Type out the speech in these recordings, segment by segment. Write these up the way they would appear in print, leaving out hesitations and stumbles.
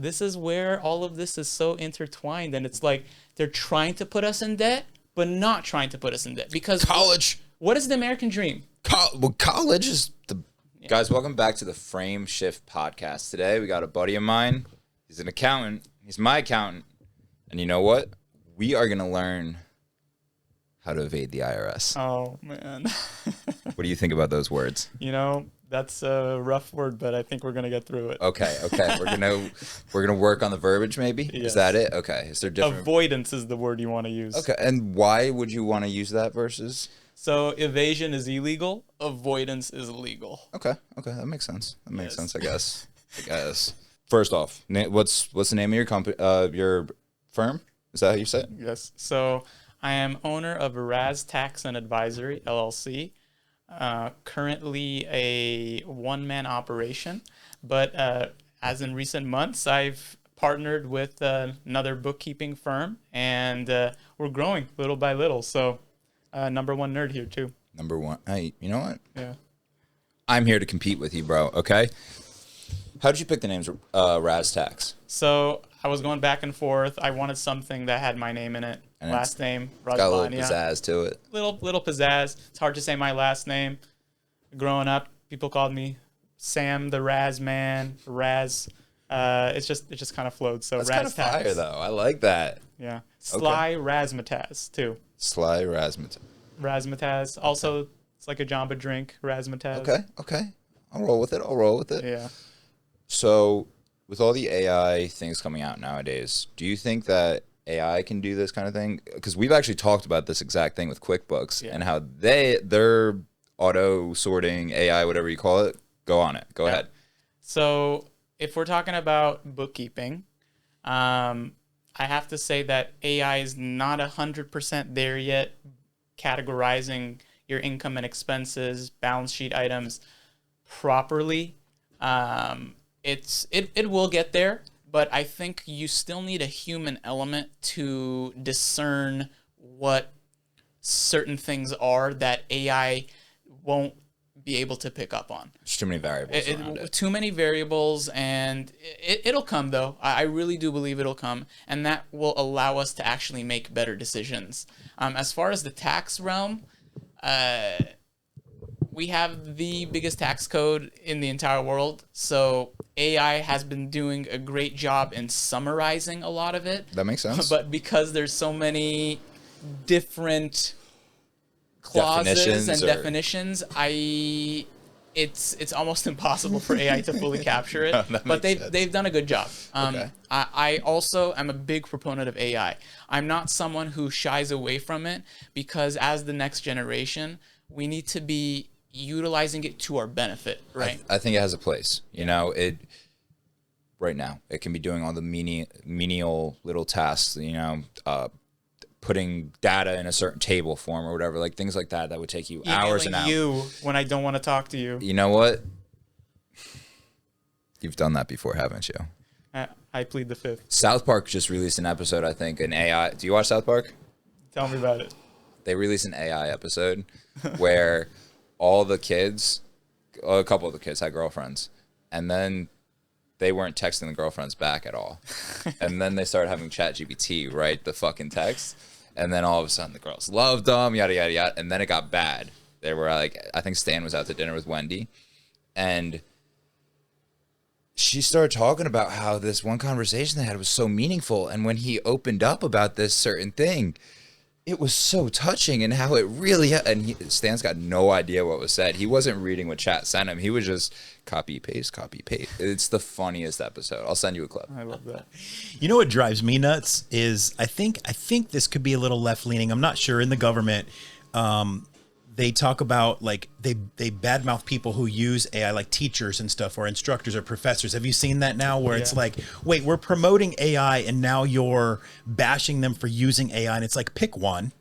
this is where all of this is so intertwined, and it's like they're trying to put us in debt, but not trying to put us in debt because college. What is the American dream? College is the guys. Welcome back to the Frame Shift Podcast. Today we got a buddy of mine. He's an accountant. He's my accountant, and you know what? We are gonna learn how to evade the IRS. Oh man. What do you think about those words? You know, that's a rough word, but I think we're gonna get through it. Okay. We're gonna work on the verbiage. Maybe Yes. Is that it? Okay. Is there different? Avoidance is the word you want to use. Okay. And why would you want to use that versus? So evasion is illegal. Avoidance is illegal. Okay. That makes sense. Yes. I guess. First off, what's the name of your company? Your firm? Is that how you say it? Yes. So I am owner of Raz Tax and Advisory LLC. Currently a one-man operation, but as in recent months, I've partnered with another bookkeeping firm, and we're growing little by little. So, number one nerd here too. Number one. Hey, you know what? Yeah. I'm here to compete with you, bro. Okay. How did you pick the names Raz Tax? So I was going back and forth. I wanted something that had my name in it. And last name, Got a little Razban-Nia. pizzazz to it. Little pizzazz. It's hard to say my last name. Growing up, people called me Sam the Raz Man, Raz. It just kind of flowed. So That's Raz kind of Tax. fire, though. I like that. Yeah. Sly Razmataz too. Sly Razmataz. Razmataz. Also, it's like a Jamba drink. Razmataz. Okay. I'll roll with it. Yeah. So, with all the AI things coming out nowadays, do you think that AI can do this kind of thing? Because we've actually talked about this exact thing with QuickBooks and how their auto sorting AI, whatever you call it, go ahead. So if we're talking about bookkeeping, I have to say that AI is not 100% there yet, categorizing your income and expenses, balance sheet items properly. It will get there, but I think you still need a human element to discern what certain things are that AI won't be able to pick up on. There's too many variables around it. Too many variables, and it'll come, though. I really do believe it'll come, and that will allow us to actually make better decisions. As far as the tax realm, we have the biggest tax code in the entire world, so AI has been doing a great job in summarizing a lot of it. That makes sense. But because there's so many different clauses and definitions, it's almost impossible for AI to fully capture it. But they've done a good job. Okay. I also am a big proponent of AI. I'm not someone who shies away from it, because as the next generation, we need to be utilizing it to our benefit, right? I think it has a place. You know, right now it can be doing all the menial little tasks. You know, putting data in a certain table form or whatever, like things like that would take you hours and hours. You when I don't want to talk to you. You know what? You've done that before, haven't you? I plead the fifth. South Park just released an episode, I think, an AI. Do you watch South Park? Tell me about it. They released an AI episode where all the kids, a couple of the kids had girlfriends, and then they weren't texting the girlfriends back at all. And then they started having ChatGPT write the fucking text. And then all of a sudden the girls loved them, yada, yada, yada. And then it got bad. They were like, I think Stan was out to dinner with Wendy. And she started talking about how this one conversation they had was so meaningful. And when he opened up about this certain thing, it was so touching, and how it really, Stan's got no idea what was said. He wasn't reading what chat sent him. He was just copy, paste. It's the funniest episode. I'll send you a clip. I love that. You know what drives me nuts is I think this could be a little left leaning. I'm not sure. In the government, they talk about, like, they badmouth people who use AI, like teachers and stuff, or instructors or professors. Have you seen that now, where it's like, wait, we're promoting AI and now you're bashing them for using AI, and it's like, pick one.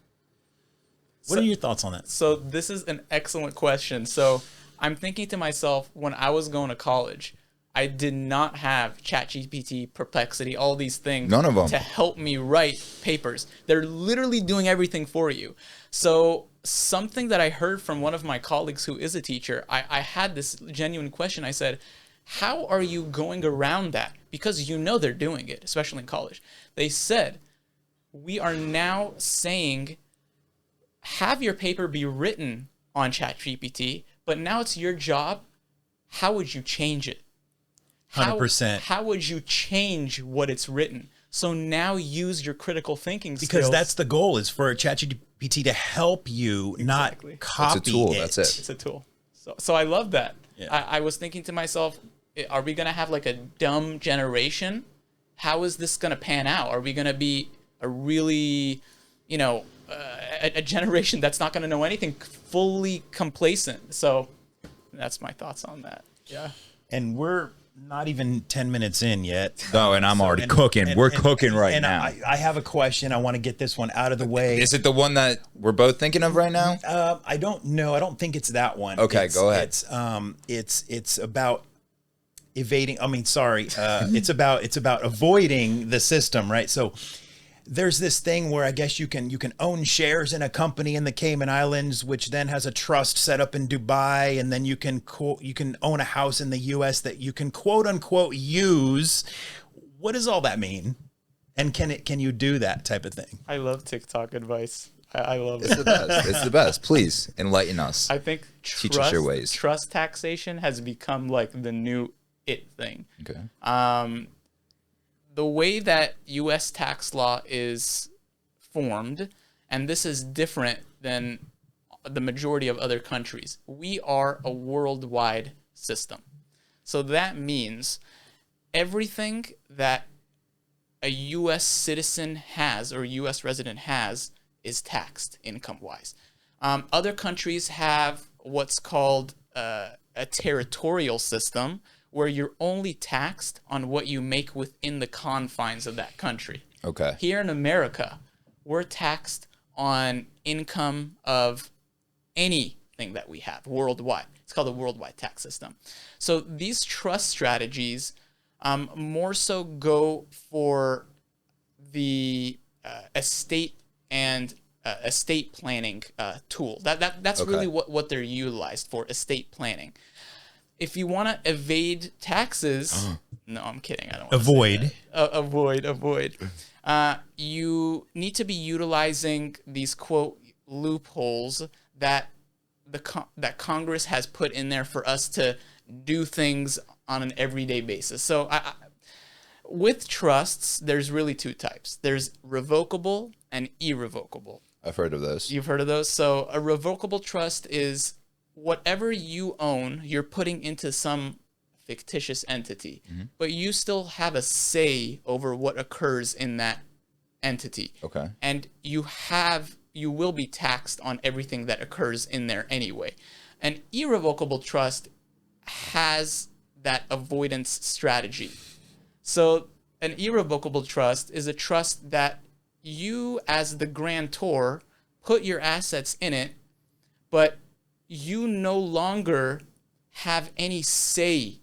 What are your thoughts on that? So this is an excellent question. So I'm thinking to myself, when I was going to college, I did not have ChatGPT, Perplexity, all these things. None of them. To help me write papers. They're literally doing everything for you. So something that I heard from one of my colleagues who is a teacher, I had this genuine question. I said, how are you going around that? because you know they're doing it, especially in college. They said, we are now saying, have your paper be written on ChatGPT, but now it's your job. How would you change it? 100%. How would you change what it's written? So now use your critical thinking skills. Because that's the goal, is for ChatGPT to help you, not copy It's a tool. it. That's it. It's a tool. So I love that. Yeah. I was thinking to myself, are we going to have like a dumb generation? How is this going to pan out? Are we going to be a really, a generation that's not going to know anything, fully complacent? So that's my thoughts on that. Yeah. And we're not even 10 minutes in yet. No, and I'm already cooking. We're cooking right now. I have a question. I want to get this one out of the way. Is it the one that we're both thinking of right now? I don't know. I don't think it's that one. Okay, go ahead. It's about evading. It's about avoiding the system, right? So there's this thing where I guess you can own shares in a company in the Cayman Islands, which then has a trust set up in Dubai, and then you can own a house in the U.S. that you can quote unquote use. What does all that mean? And can you do that type of thing? I love TikTok advice. I love it. It's the best. It's the best. Please enlighten us. I think Teach us your ways. Trust taxation has become like the new it thing. Okay. The way that U.S. tax law is formed, and this is different than the majority of other countries, we are a worldwide system. So that means everything that a U.S. citizen has or a U.S. resident has is taxed income-wise. Other countries have what's called a territorial system, where you're only taxed on what you make within the confines of that country. Okay. Here in America, we're taxed on income of anything that we have worldwide. It's called a worldwide tax system. So these trust strategies more so go for the estate and estate planning tool. That's Okay. really what they're utilized for, estate planning. If you want to evade taxes, no, I'm kidding. I don't want Avoid. avoid. You need to be utilizing these quote loopholes that that Congress has put in there for us to do things on an everyday basis. So with trusts, there's really two types. There's revocable and irrevocable. I've heard of those. You've heard of those? So a revocable trust is whatever you own, you're putting into some fictitious entity, but you still have a say over what occurs in that entity. Okay. And you will be taxed on everything that occurs in there anyway. An irrevocable trust has that avoidance strategy. So an irrevocable trust is a trust that you as the grantor put your assets in it, but you no longer have any say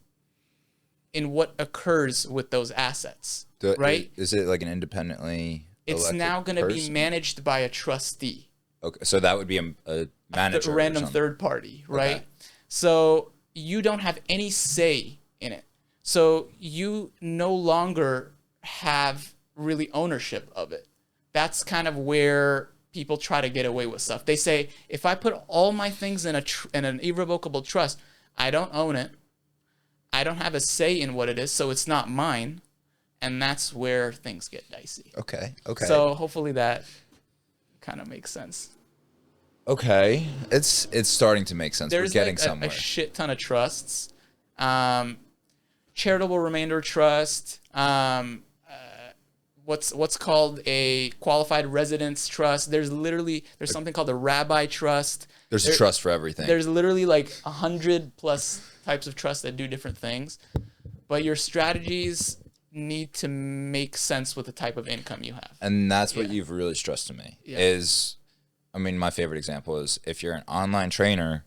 in what occurs with those assets, right? Is it like an independently It's elected now going to be person? managed by a trustee, Okay, so that would be a manager, a or random something. third party, right? Okay. So you don't have any say in it. So you no longer have really ownership of it. That's kind of where people try to get away with stuff. They say, if I put all my things in an irrevocable trust, I don't own it. I don't have a say in what it is, so it's not mine. And that's where things get dicey. Okay. So hopefully that kind of makes sense. Okay. It's starting to make sense. There's We're getting like somewhere. a shit ton of trusts. Charitable remainder trust. What's called a qualified residence trust. There's something called a rabbi trust. There's a trust for everything. There's literally like 100+ types of trusts that do different things, but your strategies need to make sense with the type of income you have. And that's what you've really stressed to me is, I mean, my favorite example is if you're an online trainer,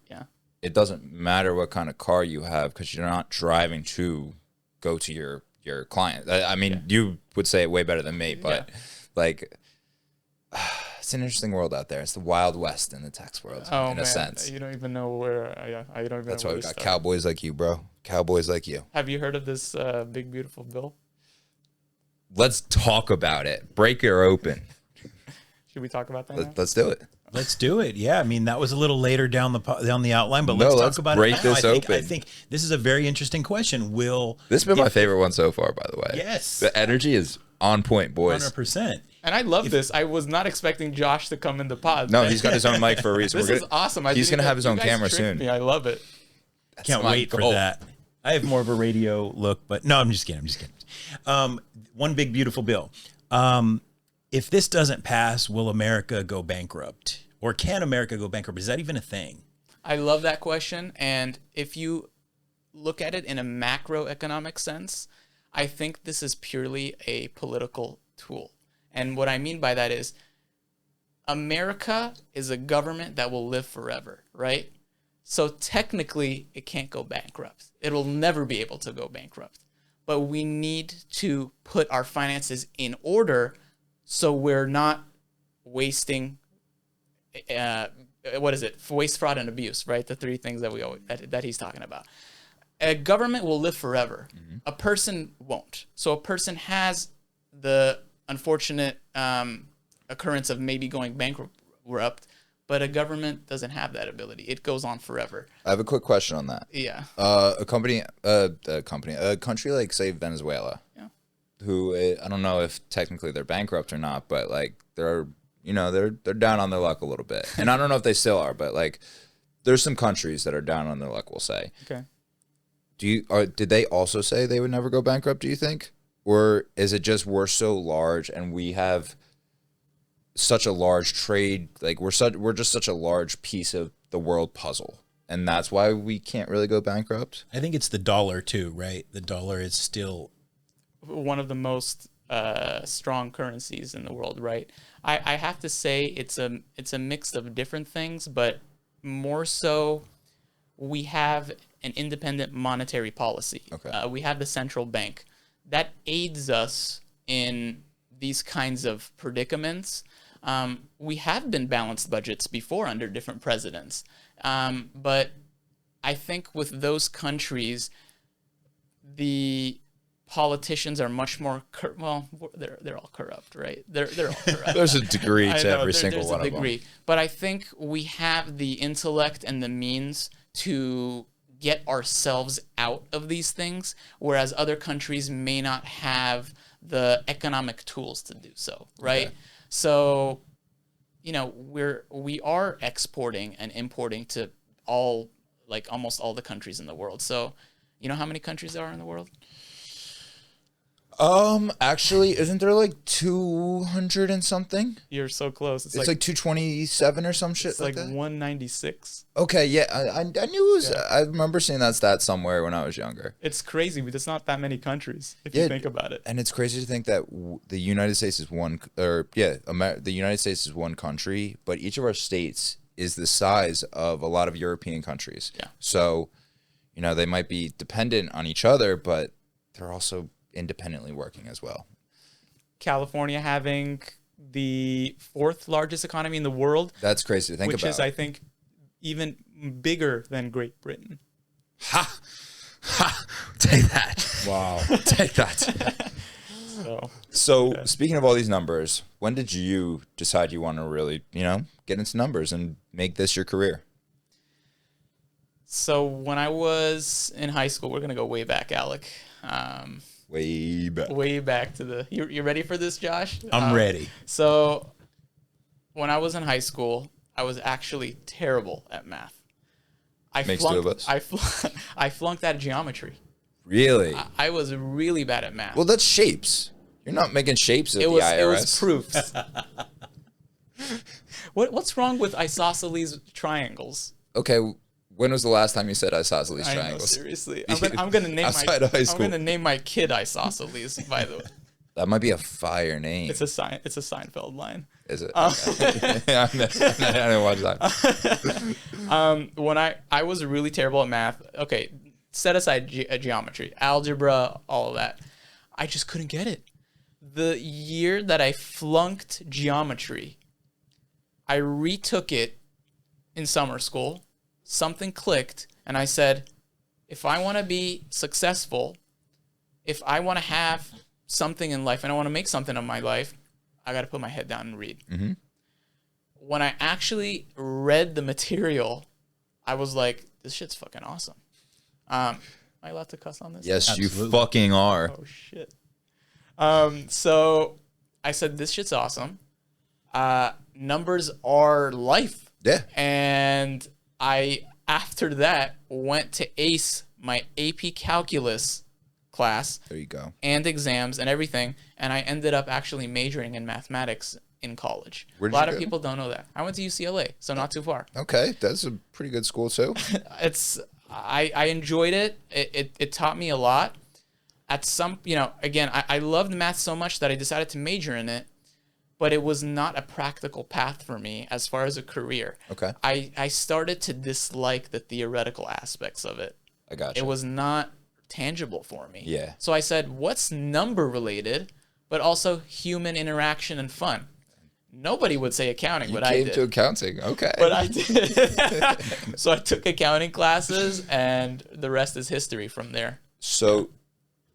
it doesn't matter what kind of car you have because you're not driving to go to your client. I mean, you would say it way better than me, but like, it's an interesting world out there. It's the Wild West in the tax world, in a sense. You don't even know where. I don't even. That's know why where we to got start. cowboys like you, bro. Cowboys like you. Have you heard of this Big Beautiful Bill? Let's talk about it. Break her open. Should we talk about that now? Let's do it. Let's do it. Yeah, I mean that was a little later down the outline, but let's let's talk about break it. Now. this I open. think this is a very interesting question. This has been my favorite one so far, by the way. Yes. The energy is on point, boys. 100%. And I love this. I was not expecting Josh to come in the pod. No, he's got his own mic for a reason. This is awesome. He's going to have his own camera soon. Me. I love it. Can't wait for that. I have more of a radio look, but no, I'm just kidding. One big beautiful bill. If this doesn't pass, will America go bankrupt? Or can America go bankrupt? Is that even a thing? I love that question. And if you look at it in a macroeconomic sense, I think this is purely a political tool. And what I mean by that is America is a government that will live forever, right? So technically, it can't go bankrupt. It'll never be able to go bankrupt. But we need to put our finances in order so we're not wasting waste, fraud, and abuse, right? The three things that we always, that he's talking about. A government will live forever. Mm-hmm. A person won't. So a person has the unfortunate occurrence of maybe going bankrupt, but a government doesn't have that ability. It goes on forever. I have a quick question on that. Yeah. A country like, say, Venezuela, who I don't know if technically they're bankrupt or not, but like they're down on their luck a little bit. And I don't know if they still are, but like there's some countries that are down on their luck, we'll say. Okay. Did they also say they would never go bankrupt, do you think? Or is it just we're so large and we have such a large trade, like we're just such a large piece of the world puzzle, and that's why we can't really go bankrupt? I think it's the dollar too, right? The dollar is still one of the most strong currencies in the world, right? I have to say it's a mix of different things, but more so we have an independent monetary policy. Okay. We have the central bank that aids us in these kinds of predicaments. We have been balanced budgets before under different presidents, but I think with those countries, the politicians are much more they're all corrupt, right? They're all corrupt. There's a degree to every single one of them. But I think we have the intellect and the means to get ourselves out of these things, whereas other countries may not have the economic tools to do so, right? Okay. So, we are exporting and importing to almost all the countries in the world. So, you know how many countries there are in the world? Actually, isn't there like 200 and something? You're so close. It's like 227 or some shit. It's like 196. Okay, yeah, I knew it was. Yeah. I remember seeing that stat somewhere when I was younger. It's crazy, but it's not that many countries if you think about it. And it's crazy to think that the United States is the United States is one country, but each of our states is the size of a lot of European countries. Yeah. So, they might be dependent on each other, but they're also independently working as well. California having the 4th largest economy in the world. That's crazy to think about. Which is, I think, even bigger than Great Britain. Ha! Ha! Take that. Wow. Take that. So speaking of all these numbers, when did you decide you want to really, get into numbers and make this your career? So when I was in high school, we're going to go way back, Alec. Way back to the... You ready for this, Josh? I'm ready. So when I was in high school, I was actually terrible at math. Makes two of us. I flunked out of geometry. Really? I was really bad at math. Well, that's shapes. You're not making shapes at the IRS. It was proofs. What's wrong with isosceles triangles? Okay, when was the last time you said isosceles triangles? I know, seriously. I'm gonna name my kid isosceles, by the way. That might be a fire name. It's a Seinfeld line. Is it? Okay. I didn't watch that. When I was really terrible at math. Okay, set aside geometry, algebra, all of that. I just couldn't get it. The year that I flunked geometry, I retook it in summer school. Something clicked, and I said, if I want to be successful, if I want to have something in life and I want to make something of my life, I got to put my head down and read. Mm-hmm. When I actually read the material, I was like, this shit's fucking awesome. Am I allowed to cuss on this? Yes, Absolutely. you fucking are. Oh, shit. So I said, this shit's awesome. Numbers are life. Yeah. And I, after that, went to ACE, my AP Calculus class. There you go. And exams and everything. And I ended up actually majoring in mathematics in college. Where A did lot you of go? people don't know that. I went to UCLA, so not too far. Okay, that's a pretty good school too. I enjoyed it. It taught me a lot. At some, again, I loved math so much that I decided to major in it, but it was not a practical path for me as far as a career. Okay. I started to dislike the theoretical aspects of it. I got you. It was not tangible for me. Yeah. So I said, what's number related, but also human interaction and fun? Nobody would say accounting, but I came did. to accounting. Okay. But I did. So I took accounting classes, and the rest is history from there. So,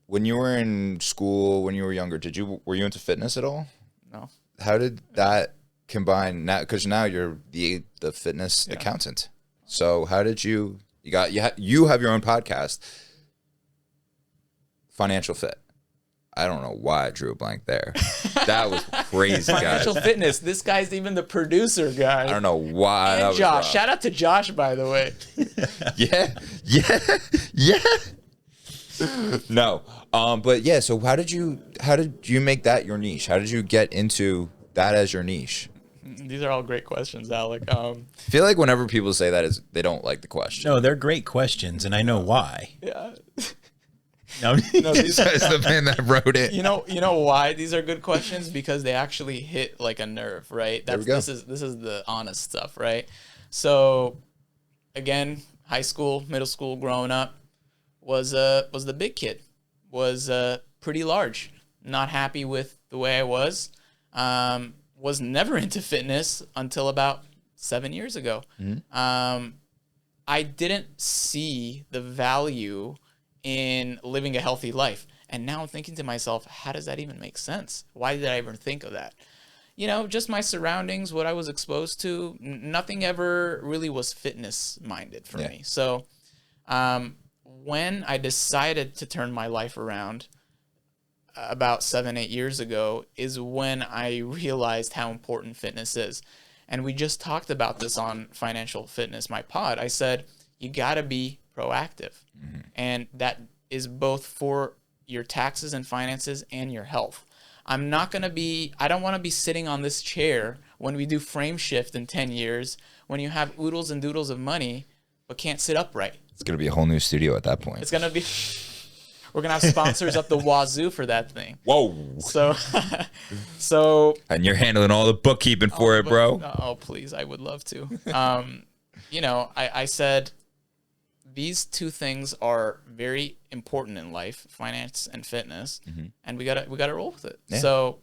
when you were in school, when you were younger, were you into fitness at all? No. How did that combine now? Because now you're the fitness accountant. So how did you have your own podcast, Financial Fit? I don't know why I drew a blank there. That was crazy, guys. Financial fitness. This guy's even the producer guy. I don't know why. And that was Josh. rough. Shout out to Josh, by the way. Yeah. No, but yeah. So how did you make that your niche? How did you get into that as your niche? These are all great questions, Alec. I feel like whenever people say that, they don't like the question. No, they're great questions, and I know why. Yeah. No, These That's the man that wrote it. You know why these are good questions? Because they actually hit like a nerve, right? There we go. This is the honest stuff, right? So, again, high school, middle school, growing up, was the big kid, was pretty large. Not happy with the way I was. Was never into fitness until about 7 years ago. Mm-hmm. I didn't see the value in living a healthy life. And now I'm thinking to myself, how does that even make sense? Why did I ever think of that? Just my surroundings, what I was exposed to, nothing ever really was fitness minded for me. So when I decided to turn my life around about 7-8 years ago is when I realized how important fitness is. And we just talked about this on Financial Fitness, my pod. I said, you got to be proactive. Mm-hmm. And that is both for your taxes and finances and your health. I don't want to be sitting on this chair when we do frame shift in 10 years, when you have oodles and doodles of money, but can't sit upright. It's going to be a whole new studio at that point. It's going to be, we're going to have sponsors up the wazoo for that thing. Whoa. So. And you're handling all the bookkeeping for it, bro. Oh, please. I would love to. I said, these two things are very important in life, finance and fitness, mm-hmm. and we gotta roll with it. Yeah. So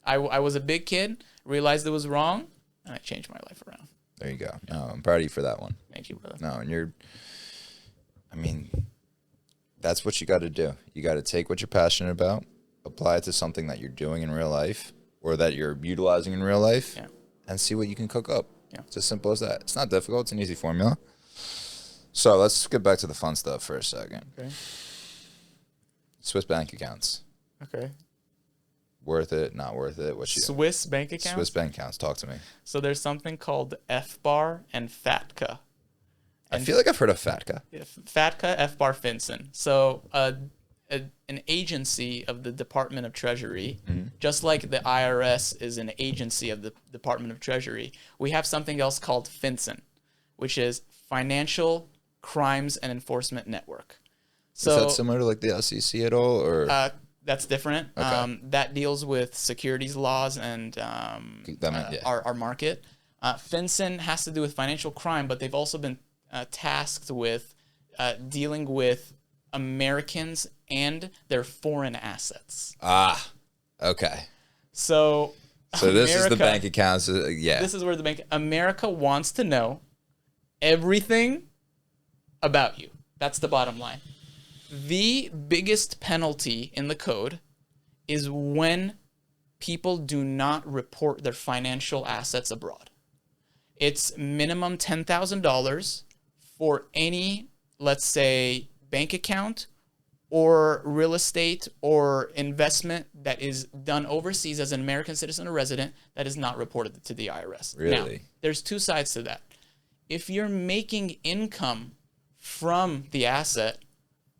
I was a big kid, realized it was wrong, and I changed my life around. There you go. No, I'm proud of you for that one. Thank you, brother. No, and that's what you got to do. You got to take what you're passionate about, apply it to something that you're doing in real life or that you're utilizing in real life, and see what you can cook up. Yeah. It's as simple as that. It's not difficult. It's an easy formula. So let's get back to the fun stuff for a second. Okay. Swiss bank accounts. Okay. Worth it, not worth it? Swiss bank accounts? Swiss bank accounts. Talk to me. So there's something called FBAR and FATCA. I feel like I've heard of FATCA. FATCA, FBAR, FinCEN. So an agency of the Department of Treasury, mm-hmm. just like the IRS is an agency of the Department of Treasury, we have something else called FinCEN, which is Financial Crimes and Enforcement Network. So, is that similar to like the SEC at all, or that's different? Okay. That deals with securities laws and our market. FinCEN has to do with financial crime, but they've also been tasked with dealing with Americans and their foreign assets. Okay. So this is the bank accounts. This is where America wants to know everything about you. That's the bottom line. The biggest penalty in the code is when people do not report their financial assets abroad. It's minimum $10,000 for any, let's say, bank account or real estate or investment that is done overseas as an American citizen or resident that is not reported to the IRS. Really? Now, there's two sides to that. If you're making income from the asset,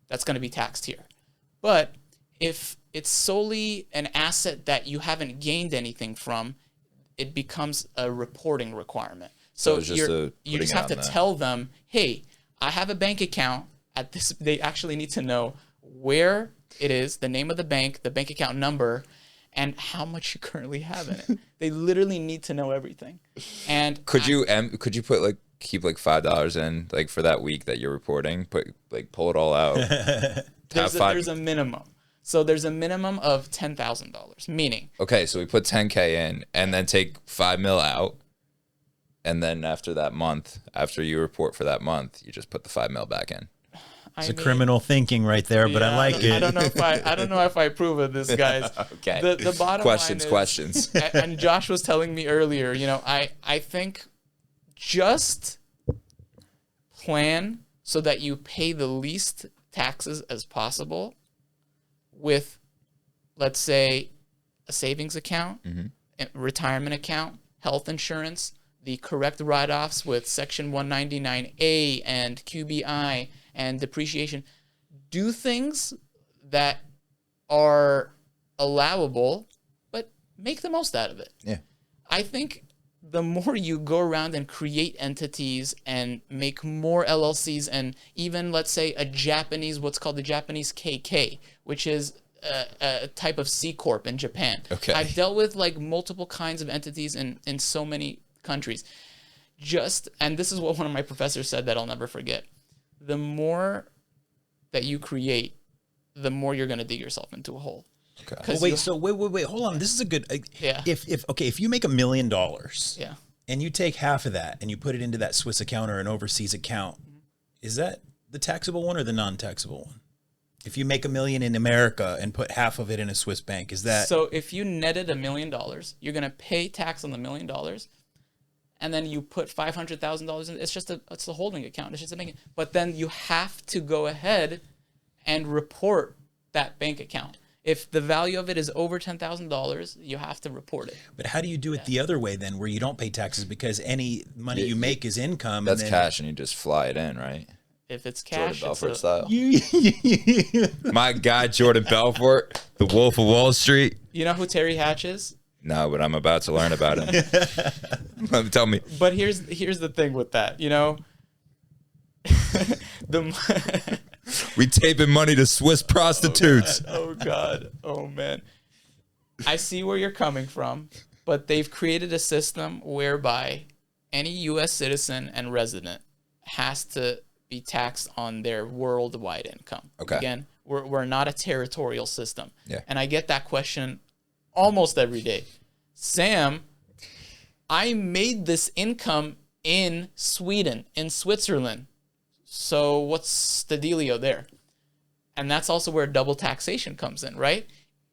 that's going to be taxed here. But if it's solely an asset that you haven't gained anything from, it becomes a reporting requirement. So you just have to tell them, hey, I have a bank account at this. They actually need to know where it is, the name of the bank account number, and how much you currently have in it. They literally need to know everything. And could you put like keep like $5 in like for that week that you're reporting? Pull it all out. There's a minimum. So there's a minimum of $10,000, meaning. Okay, so we put 10K in and then take 5 mil out. And then after that month, after you report for that month, you just put the 5 mil back in. It's criminal thinking right there, but I like it. I don't know if I approve of this, guys. Okay. The bottom line is, questions. And Josh was telling me earlier, I think just plan so that you pay the least taxes as possible with, let's say, a savings account, a retirement account, health insurance, the correct write-offs with Section 199A and QBI and depreciation. Do things that are allowable, but make the most out of it. Yeah. I think the more you go around and create entities and make more LLCs and even, let's say, what's called the Japanese KK, which is a type of C Corp in Japan. Okay. I've dealt with like multiple kinds of entities in so many countries. And this is what one of my professors said that I'll never forget. The more that you create, the more you're going to dig yourself into a hole. Okay. Wait, hold on. This is a good. Yeah. If you make $1 million, yeah, and you take half of that and you put it into that Swiss account or an overseas account, is that the taxable one or the non-taxable one? If you make $1 million in America and put half of it in a Swiss bank, is that? So if you netted $1 million, you're going to pay tax on the $1 million, and then you put $500,000 in. It's the holding account. It's just a bank. But then you have to go ahead and report that bank account. If the value of it is over $10,000, you have to report it. But how do you do it the other way then, where you don't pay taxes because any money you make is income? That's cash, and you just fly it in, right? If it's cash, Jordan Belfort style. You My guy, Jordan Belfort, the Wolf of Wall Street. You know who Terry Hatch is? No, but I'm about to learn about him. Tell me. But here's the thing with that, We taping money to Swiss prostitutes. Oh God. Oh man. I see where you're coming from, but they've created a system whereby any U.S. citizen and resident has to be taxed on their worldwide income. Okay. Again, we're not a territorial system. Yeah. And I get that question almost every day. Sam, I made this income in Sweden, in Switzerland. So what's the dealio there? And that's also where double taxation comes in, right?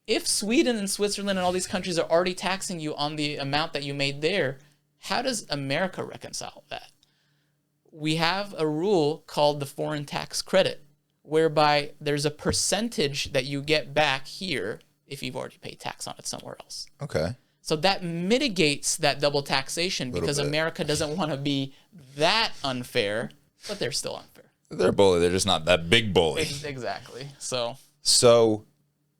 If Sweden and Switzerland and all these countries are already taxing you on the amount that you made there, how does America reconcile that? We have a rule called the foreign tax credit, whereby there's a percentage that you get back here if you've already paid tax on it somewhere else. Okay. So that mitigates that double taxation because America doesn't want to be that unfair, but they're still unfair. They're a bully. They're just not that big bully. Exactly. So,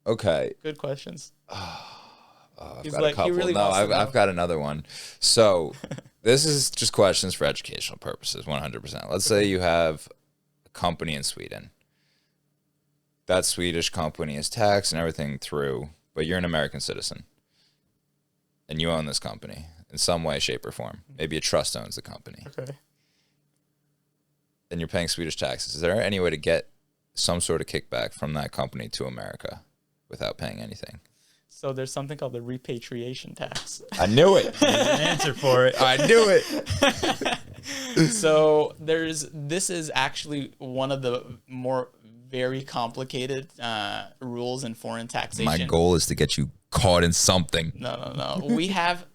okay. Good questions. I've got a couple. I've got another one. So this is just questions for educational purposes, 100%. Let's say you have a company in Sweden. That Swedish company is taxed and everything through, but you're an American citizen. And you own this company in some way, shape, or form. Maybe a trust owns the company. Okay. And you're paying Swedish taxes. Is there any way to get some sort of kickback from that company to America without paying anything? So there's something called the repatriation tax. I knew it. There's an answer for it. I knew it. So this is actually one of the more very complicated rules in foreign taxation. My goal is to get you caught in something. No. We have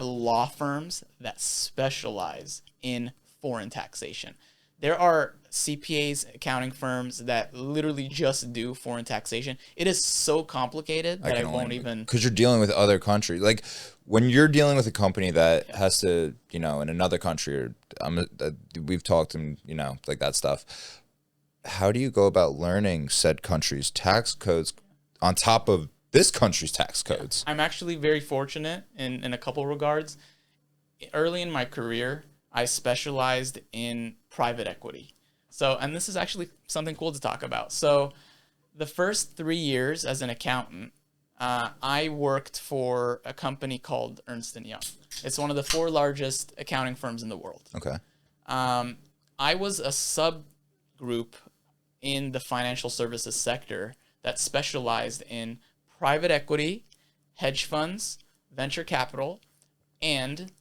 law firms that specialize in foreign taxation. There are CPAs, accounting firms that literally just do foreign taxation. It is so complicated that I won't even. Because you're dealing with other countries. Like when you're dealing with a company that has to, in another country, or we've talked and like that stuff. How do you go about learning said country's tax codes on top of this country's tax codes? I'm actually very fortunate in a couple regards. Early in my career, I specialized in private equity. So, and this is actually something cool to talk about. So, the first 3 years as an accountant, I worked for a company called Ernst & Young. It's one of the 4 largest accounting firms in the world. Okay. I was a subgroup in the financial services sector that specialized in private equity, hedge funds, venture capital, and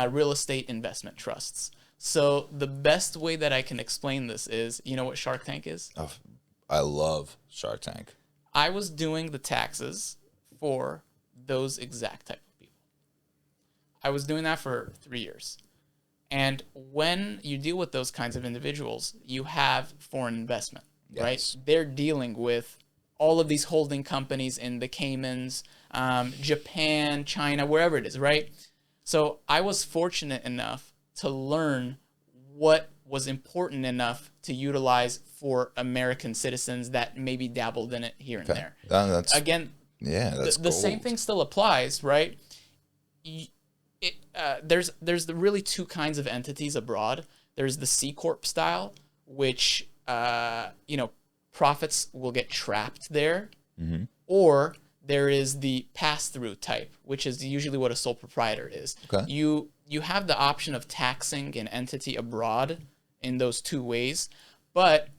real estate investment trusts. So the best way that I can explain this is, you know what Shark Tank is? Oh, I love Shark Tank. I was doing the taxes for those exact type of people. I was doing that for 3 years. And when you deal with those kinds of individuals, you have foreign investment, right? They're dealing with all of these holding companies in the Caymans, Japan, China, wherever it is, right? So I was fortunate enough to learn what was important enough to utilize for American citizens that maybe dabbled in it here and there. That's the same thing still applies, right? There's really 2 kinds of entities abroad. There's the C Corp style, which profits will get trapped there, or there is the pass-through type, which is usually what a sole proprietor is. Okay. You have the option of taxing an entity abroad in those 2 ways, but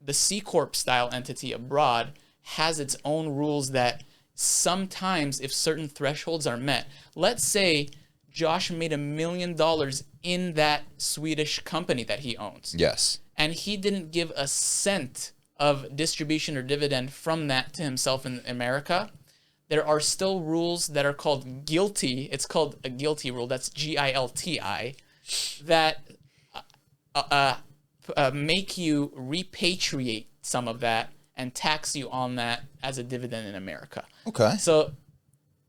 the C Corp style entity abroad has its own rules that sometimes, if certain thresholds are met, let's say Josh made $1 million in that Swedish company that he owns. Yes. And he didn't give a cent of distribution or dividend from that to himself in America. There are still rules that are called GILTI. It's called a GILTI rule. That's GILTI. That make you repatriate some of that and tax you on that as a dividend in America. Okay. So,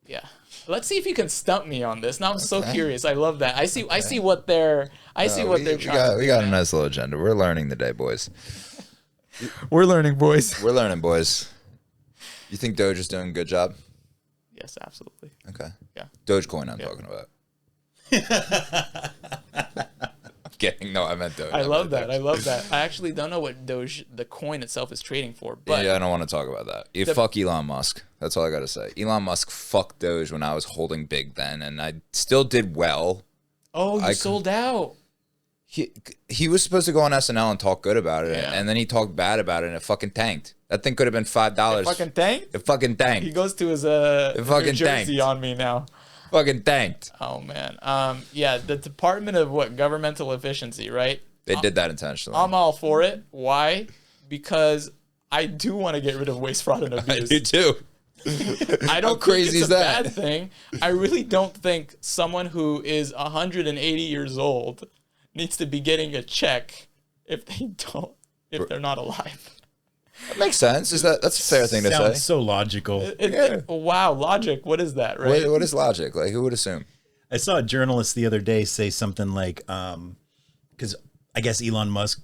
yeah. Let's see if you can stump me on this. Now I'm so curious. I love that. I see what they're trying. We got a nice little agenda. We're learning today, boys. We're learning, boys. We're learning, boys. You think Doge is doing a good job? Yes, absolutely. Okay. Yeah. Dogecoin I'm talking about. I'm kidding. No, I meant Doge. I love that. I actually don't know what Doge, the coin itself, is trading for. But yeah, I don't want to talk about that. Fuck Elon Musk. That's all I got to say. Elon Musk fucked Doge when I was holding big then, and I still did well. Oh, you sold out. He was supposed to go on SNL and talk good about it, and then he talked bad about it, and it fucking tanked. That thing could have been $5. It fucking tanked? It fucking tanked. He goes to his fucking New Jersey tanked. on me now. Fucking tanked. Oh, man. Yeah, the Department of Governmental Efficiency, right? They did that intentionally. I'm all for it. Why? Because I do want to get rid of waste, fraud, and abuse. I do too. I don't think it's a bad thing. I really don't think someone who is 180 years old needs to be getting a check if they're not alive. That makes sense. That's a fair thing to say? Sounds so logical. Wow, logic. What is that, right? What is logic? Like, who would assume? I saw a journalist the other day say something like, because I guess Elon Musk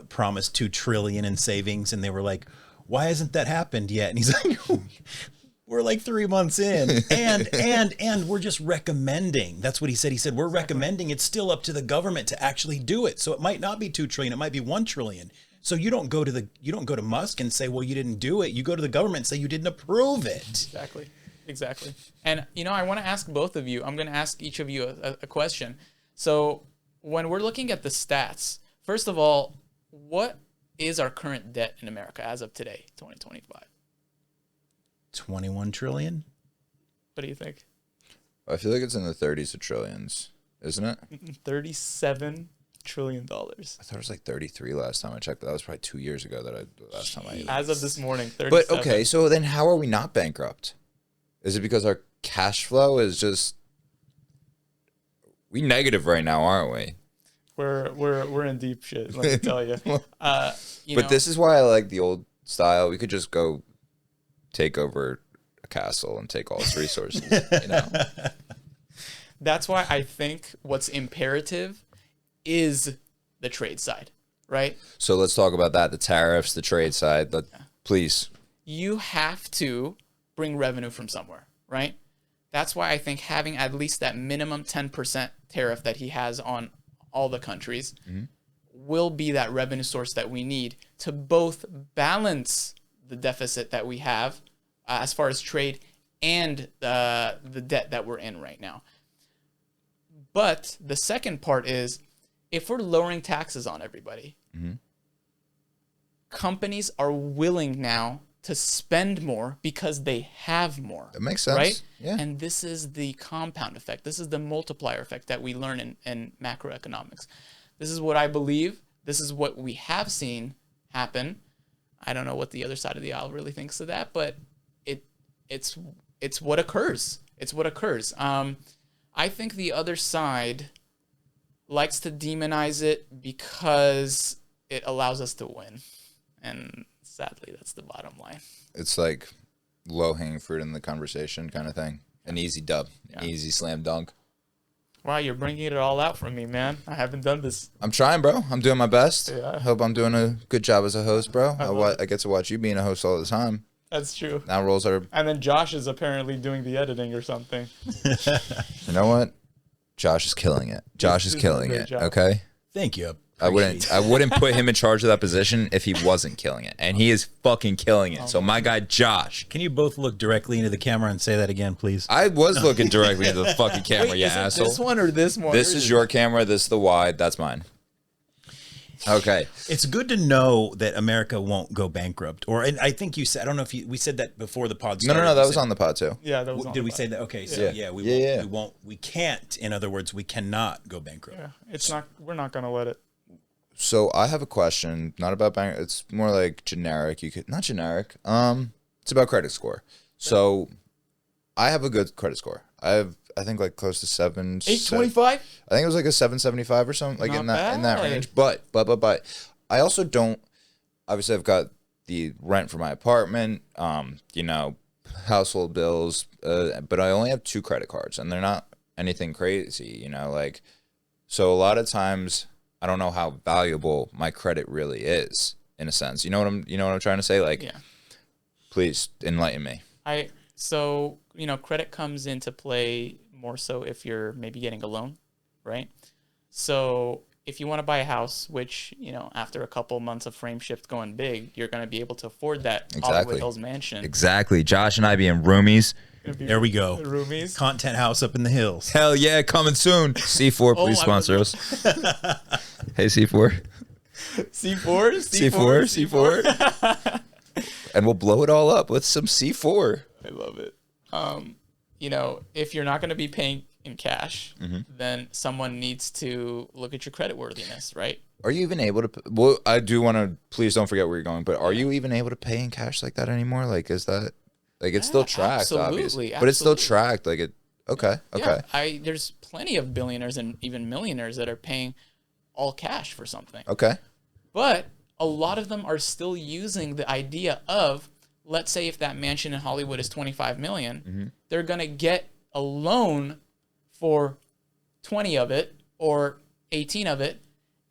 promised $2 trillion in savings, and they were like, "Why hasn't that happened yet?" And he's like, "We're like 3 months in, and we're just recommending." That's what he said. He said, "We're recommending. It's still up to the government to actually do it. So it might not be 2 trillion. It might be 1 trillion." So you don't go to Musk and say, "Well, you didn't do it." You go to the government and say you didn't approve it. Exactly. And I want to ask both of you. I'm going to ask each of you a question. So when we're looking at the stats, first of all, what is our current debt in America as of today, 2025? 21 trillion. What do you think? I feel like it's in the 30s of trillions, isn't it? 37 trillion. I thought it was like 33 last time I checked, but that was probably 2 years ago last time I. As of this morning, 37. But okay, so then how are we not bankrupt? Is it because our cash flow is just we negative right now, aren't we? We're in deep shit. Let me tell you. But this is why I like the old style. We could just go take over a castle and take all its resources. You know. That's why I think what's imperative is the trade side, right? So let's talk about that. The tariffs, the trade side. Please. You have to bring revenue from somewhere, right? That's why I think having at least that minimum 10% tariff that he has on all the countries will be that revenue source that we need to both balance the deficit that we have as far as trade and the debt that we're in right now. But the second part is, if we're lowering taxes on everybody, companies are willing now to spend more because they have more. That makes sense. Right? Yeah. And this is the compound effect. This is the multiplier effect that we learn in macroeconomics. This is what I believe. This is what we have seen happen. I don't know what the other side of the aisle really thinks of that, but it's what occurs. It's what occurs. I think the other side likes to demonize it because it allows us to win. And sadly, that's the bottom line. It's like low-hanging fruit in the conversation kind of thing. An easy dub. Yeah. Easy slam dunk. Wow, you're bringing it all out from me, man. I haven't done this. I'm trying, bro. I'm doing my best. Yeah. I hope I'm doing a good job as a host, bro. love I get to watch you being a host all the time. That's true. Now roles are... And then Josh is apparently doing the editing or something. You know what? Josh is killing it. Josh is He's killing doing a it, great job. okay? Thank you. I wouldn't put him in charge of that position if he wasn't killing it. And he is fucking killing it. So my guy Josh. Can you both look directly into the camera and say that again, please? I was looking directly into the fucking camera, you Is it asshole. this one or this one? This is your camera, this is the wide, that's mine. Okay. It's good to know that America won't go bankrupt. And I think you said, I don't know if we said that before the pod started. No, that was on the pod too. Yeah, that was on Did the we pod. say that? Okay, so Yeah. we can't, in other words, we cannot go bankrupt. Yeah, we're not going to let it. So I have a question, not about bank. It's more like generic. Not generic. It's about credit score. So I have a good credit score. I think like close to 825? I think it was like a 775 or something, like Not in that bad. range. But I also don't. Obviously, I've got the rent for my apartment. Household bills. But I only have 2 credit cards, and they're not anything crazy. Like, so a lot of times I don't know how valuable my credit really is, in a sense. You know what I'm trying to say? Like, Yeah. Please enlighten me. So credit comes into play more so if you're maybe getting a loan, right? So if you want to buy a house, which, after a couple months of FrameShift going big, you're going to be able to afford that Hollywood Hills mansion. Exactly. Josh and I being roomies. There we go. Roomies. Content house up in the hills. Hell yeah, coming soon. C4, please sponsor us. Hey, C4. C4. And we'll blow it all up with some C4. I love it. If you're not going to be paying in cash, then someone needs to look at your credit worthiness, right? Are you even able to? Well, I do want to. Please don't forget where you're going. But are you even able to pay in cash like that anymore? Like, is that like it's still tracked, obviously, but it's still tracked. Like it. Okay. Yeah, there's plenty of billionaires and even millionaires that are paying all cash for something. Okay. But a lot of them are still using the idea of, let's say if that mansion in Hollywood is 25 million, they're going to get a loan for 20 of it or 18 of it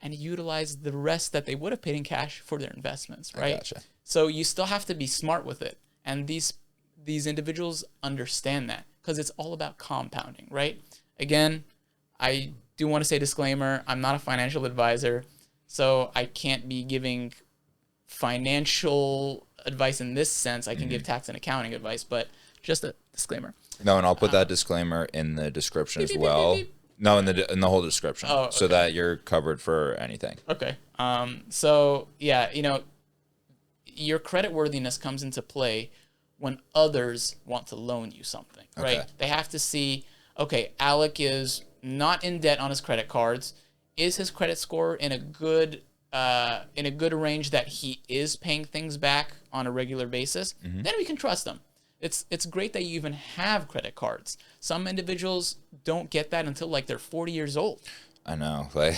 and utilize the rest that they would have paid in cash for their investments, right? I gotcha. So you still have to be smart with it. And these individuals understand that because it's all about compounding, right? Again, I do want to say disclaimer, I'm not a financial advisor, so I can't be giving financial advice in this sense. I can give tax and accounting advice, but just a disclaimer. No, and I'll put that disclaimer in the description as well. No, in the whole description, so that you're covered for anything. Okay. So yeah, your credit worthiness comes into play when others want to loan you something, right? Okay. They have to see, okay, Alec is not in debt on his credit cards, is his credit score in a good range that he is paying things back on a regular basis, then we can trust him. It's great that you even have credit cards. Some individuals don't get that until like they're 40 years old. I know. Like,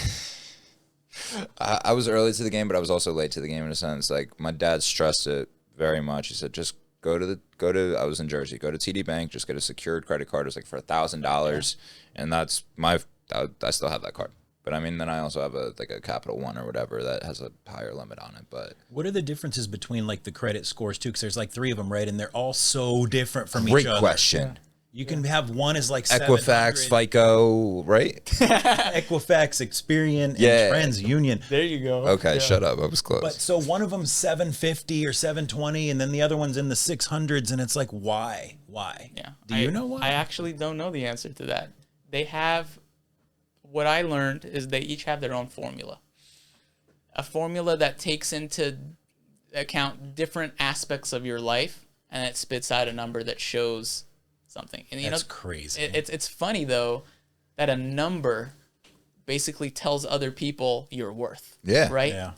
I was early to the game, but I was also late to the game in a sense. Like, my dad stressed it very much. He said, just go to. I was in Jersey. Go to TD Bank. Just get a secured credit card. It was like for $1,000, and that's I still have that card. But I mean, then I also have a Capital One or whatever that has a higher limit on it. But what are the differences between like the credit scores too? Because there's like 3 of them, right? And they're all so different from each other. Great question. You can have one is like Equifax, 700. FICO, right? Equifax, Experian, and TransUnion. There you go. Okay, shut up. I was close. But so one of them's 750 or 720, and then the other one's in the 600s, and it's like, why? Yeah. Do you know why? I actually don't know the answer to that. They have, what I learned is they each have their own formula. A formula that takes into account different aspects of your life, and it spits out a number that shows something. And That's crazy. It's funny though that a number basically tells other people your worth. Yeah. Right? Yeah.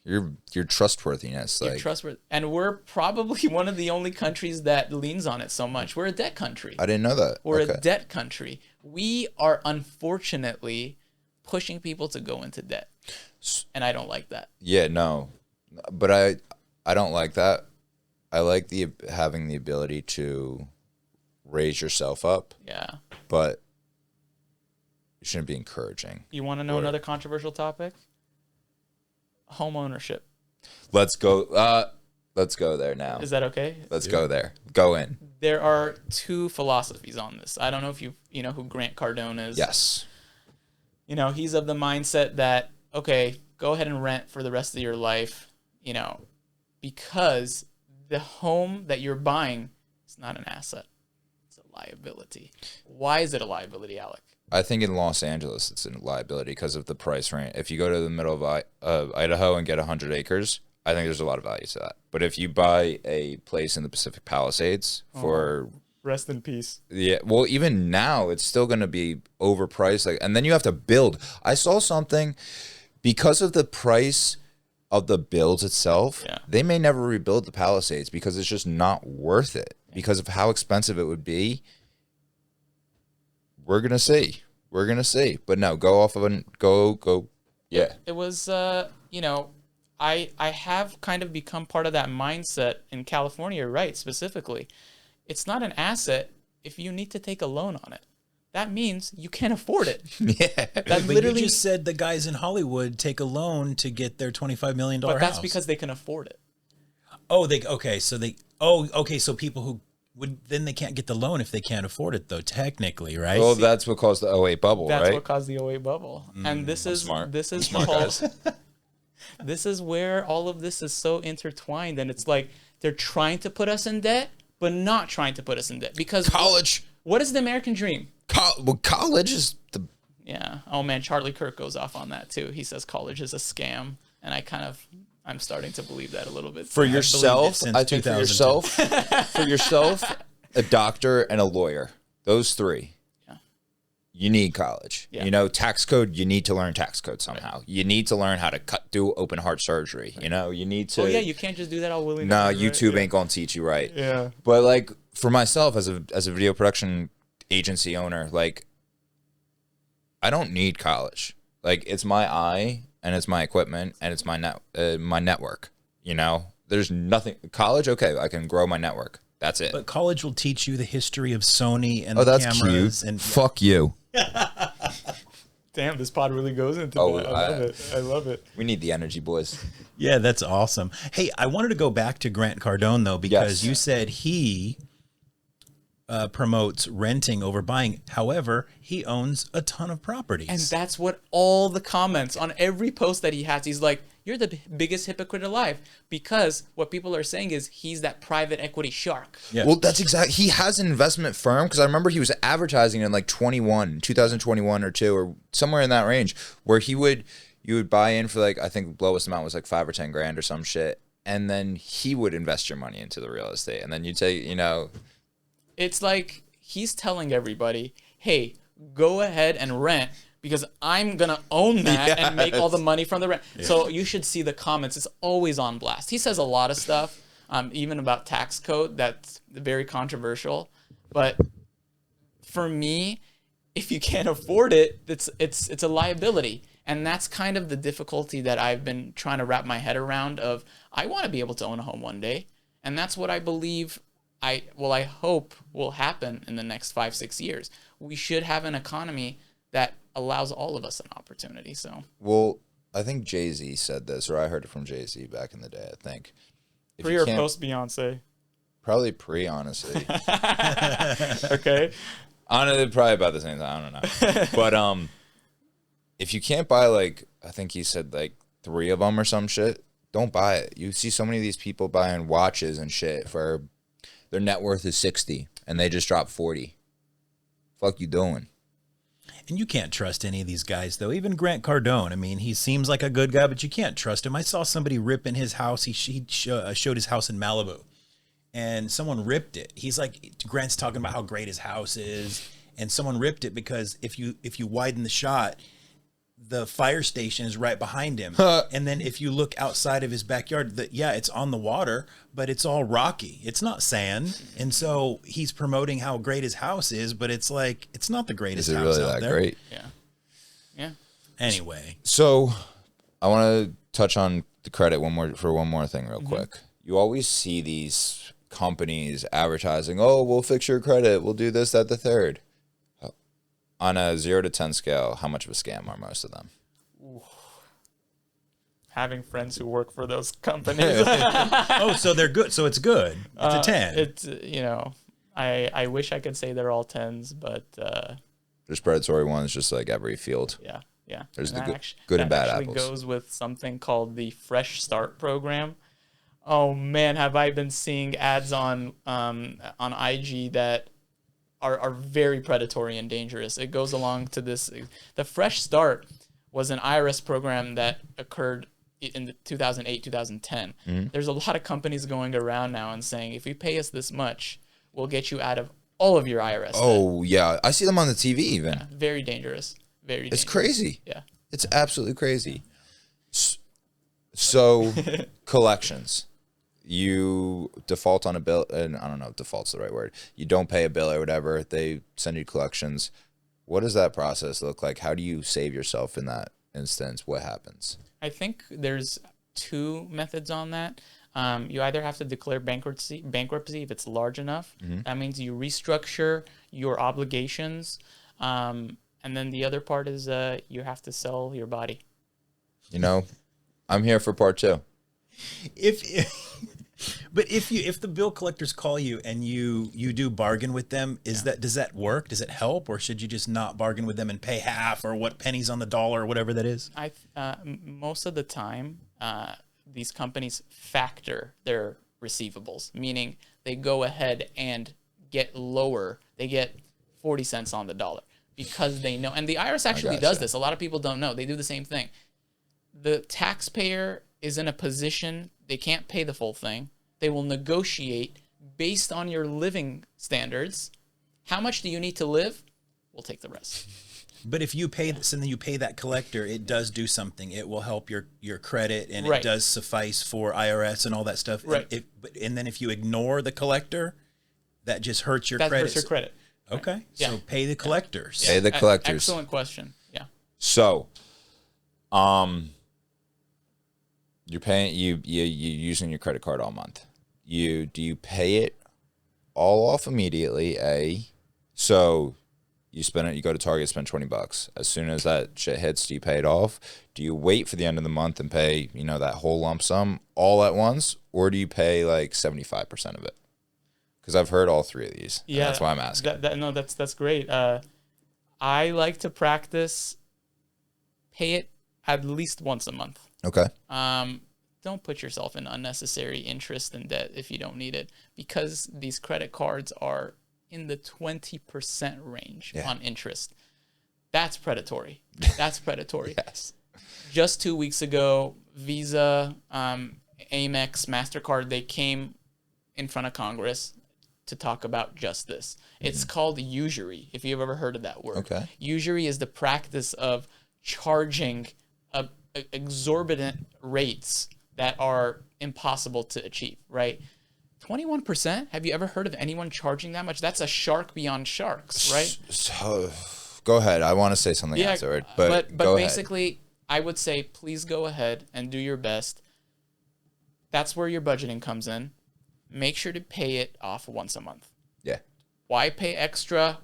Your trustworthiness. You're Like, trustworthy. And we're probably one of the only countries that leans on it so much. We're a debt country. I didn't know that. We're Okay. a debt country. We are unfortunately pushing people to go into debt. And I don't like that. Yeah, no. But I don't like that. I like having the ability to raise yourself up, Yeah. but you shouldn't be encouraging. You want to know another controversial topic? Home ownership. Let's go there now. Is that okay? Let's go there. Go in. There are 2 philosophies on this. I don't know if you know who Grant Cardone is. Yes. You know, he's of the mindset that, okay, go ahead and rent for the rest of your life, you know, because the home that you're buying is not an asset. It's a liability. Why is it a liability, Alec? I think in Los Angeles it's a liability because of the price range. If you go to the middle of Idaho and get 100 acres, I think there's a lot of value to that. But if you buy a place in the Pacific Palisades for Rest in peace. yeah, well, even now it's still going to be overpriced. Like, and then you have to build. I saw something because of the price of the builds itself. Yeah. They may never rebuild the Palisades because it's just not worth it because of how expensive it would be. We're gonna see. But no, go off of go. Yeah. It was, you know, I have kind of become part of that mindset in California, right? Specifically, it's not an asset if you need to take a loan on it. That means you can't afford it. Yeah. That But literally you just said the guys in Hollywood take a loan to get their $25 million house. But that's because they can afford it. So people who then they can't get the loan if they can't afford it though, technically, right? Well, that's what caused the '08 bubble, That's right? what caused the '08 bubble. And this is smart. this is Smart guys. this is where all of this is so intertwined, and it's like they're trying to put us in debt, but not trying to put us in debt because College. What is the American dream? College is the. Yeah. Oh man, Charlie Kirk goes off on that too. He says college is a scam, and I'm starting to believe that a little bit. For believed it yourself, since I think 2002. for yourself, a doctor and a lawyer. Those 3. Yeah. You need college. Yeah. You know, tax code, you need to learn tax code somehow. Right. You need to learn how to do open heart surgery. Right. You know, you need to. Oh yeah, you can't just do that all willy-nilly. No, right? YouTube ain't gonna teach you right. Yeah. But like for myself as a video production agency owner, like I don't need college. Like it's my eye and it's my equipment and it's my network. You know, there's nothing. College, okay, I can grow my network. That's it. But college will teach you the history of Sony and Oh, the that's cameras. cute. And Fuck you. Damn, this pod really goes into Oh, that. I love it. I love it. We need the energy, boys. Yeah, that's awesome. Hey, I wanted to go back to Grant Cardone though, because Yes. you said he promotes renting over buying. However, he owns a ton of properties. And that's what all the comments on every post that he has, he's like, you're the biggest hypocrite alive. Because what people are saying is he's that private equity shark. Yeah. Well, that's exactly. He has an investment firm because I remember he was advertising in like 2021 or 2 or somewhere in that range where you would buy in for like, I think the lowest amount was like 5 or 10 grand or some shit. And then he would invest your money into the real estate. And then you take, you know. It's like he's telling everybody, hey, go ahead and rent because I'm going to own that and make all the money from the rent. So you should see the comments. It's always on blast. He says a lot of stuff, even about tax code, that's very controversial. But for me, if you can't afford it, it's a liability. And that's kind of the difficulty that I've been trying to wrap my head around of, I want to be able to own a home one day. And that's what I believe I hope will happen in the next 5-6 years. We should have an economy that allows all of us an opportunity. So, well, I think Jay-Z said this, or I heard it from Jay-Z back in the day, I think. Pre or post Beyonce? Probably pre, honestly. Okay. Honestly, probably about the same time. I don't know. But if you can't buy, like, I think he said, like, 3 of them or some shit, don't buy it. You see so many of these people buying watches and shit for their net worth is 60 and they just dropped 40. Fuck you doing? And you can't trust any of these guys, though. Even Grant Cardone. I mean, he seems like a good guy, but you can't trust him. I saw somebody ripping his house. He showed his house in Malibu, and someone ripped it. He's like, Grant's talking about how great his house is, and someone ripped it because if you widen the shot, the fire station is right behind him. And then if you look outside of his backyard, it's on the water, but it's all rocky. It's not sand. And so he's promoting how great his house is, but it's like, it's not the greatest house Is it really out that there. great? Yeah. Yeah. Anyway. So I want to touch on the credit one more thing real quick. You always see these companies advertising, oh, we'll fix your credit. We'll do this, that, the third. On a 0 to 10 scale, how much of a scam are most of them? Having friends who work for those companies. Oh, so they're good. So it's good. It's a 10. It's, I wish I could say they're all 10s, but There's predatory ones just like every field. yeah. There's And the that good and bad actually apples. goes with something called the Fresh Start program. Oh man, have I been seeing ads on IG that are very predatory and dangerous. It goes along to this. The Fresh Start was an IRS program that occurred in 2008, 2010. There's a lot of companies going around now and saying, if you pay us this much, we'll get you out of all of your IRS debt. Oh, yeah. I see them on the TV even. Yeah, very dangerous. Very dangerous. It's crazy. Yeah. It's absolutely crazy. So, collections. You default on a bill, and I don't know if default's the right word. You don't pay a bill or whatever. They send you collections. What does that process look like? How do you save yourself in that instance? What happens? I think there's 2 methods on that. You either have to declare bankruptcy if it's large enough. That means you restructure your obligations. And then the other part is you have to sell your body. I'm here for part 2. But if the bill collectors call you and you do bargain with them, does that work? Does it help, or should you just not bargain with them and pay half or what pennies on the dollar or whatever that is? Most of the time, these companies factor their receivables, meaning they go ahead and get lower. They get 40 cents on the dollar because they know. And the IRS actually does this. A lot of people don't know. They do the same thing. The taxpayer is in a position, they can't pay the full thing. They will negotiate based on your living standards. How much do you need to live? We'll take the rest. But if you pay this and then you pay that collector, it does do something. It will help your credit, and Right. it does suffice for IRS and all that stuff. Right. And then if you ignore the collector, that just hurts your That credit. hurts your credit. Okay. Yeah. So pay the collectors. Pay the collectors. Excellent question. Yeah. So, you're paying you using your credit card all month. Do you pay it all off immediately? So you spend it. You go to Target, spend $20. As soon as that shit hits, do you pay it off? Do you wait for the end of the month and pay that whole lump sum all at once, or do you pay like 75% of it? Because I've heard all 3 of these. Yeah, that's why I'm asking. That's great. I like to practice pay it at least once a month. Okay. Don't put yourself in unnecessary interest and debt if you don't need it, because these credit cards are in the 20% range on interest. That's predatory. That's predatory. Yes. Just 2 weeks ago, Visa, Amex, MasterCard, they came in front of Congress to talk about just this. It's called usury, if you've ever heard of that word. Okay. Usury is the practice of charging exorbitant rates that are impossible to achieve, right? 21%? Have you ever heard of anyone charging that much? That's a shark beyond sharks, right? So, go ahead. I want to say something afterward, but go basically, I would say please go ahead and do your best. That's where your budgeting comes in. Make sure to pay it off once a month. Yeah. Why pay extra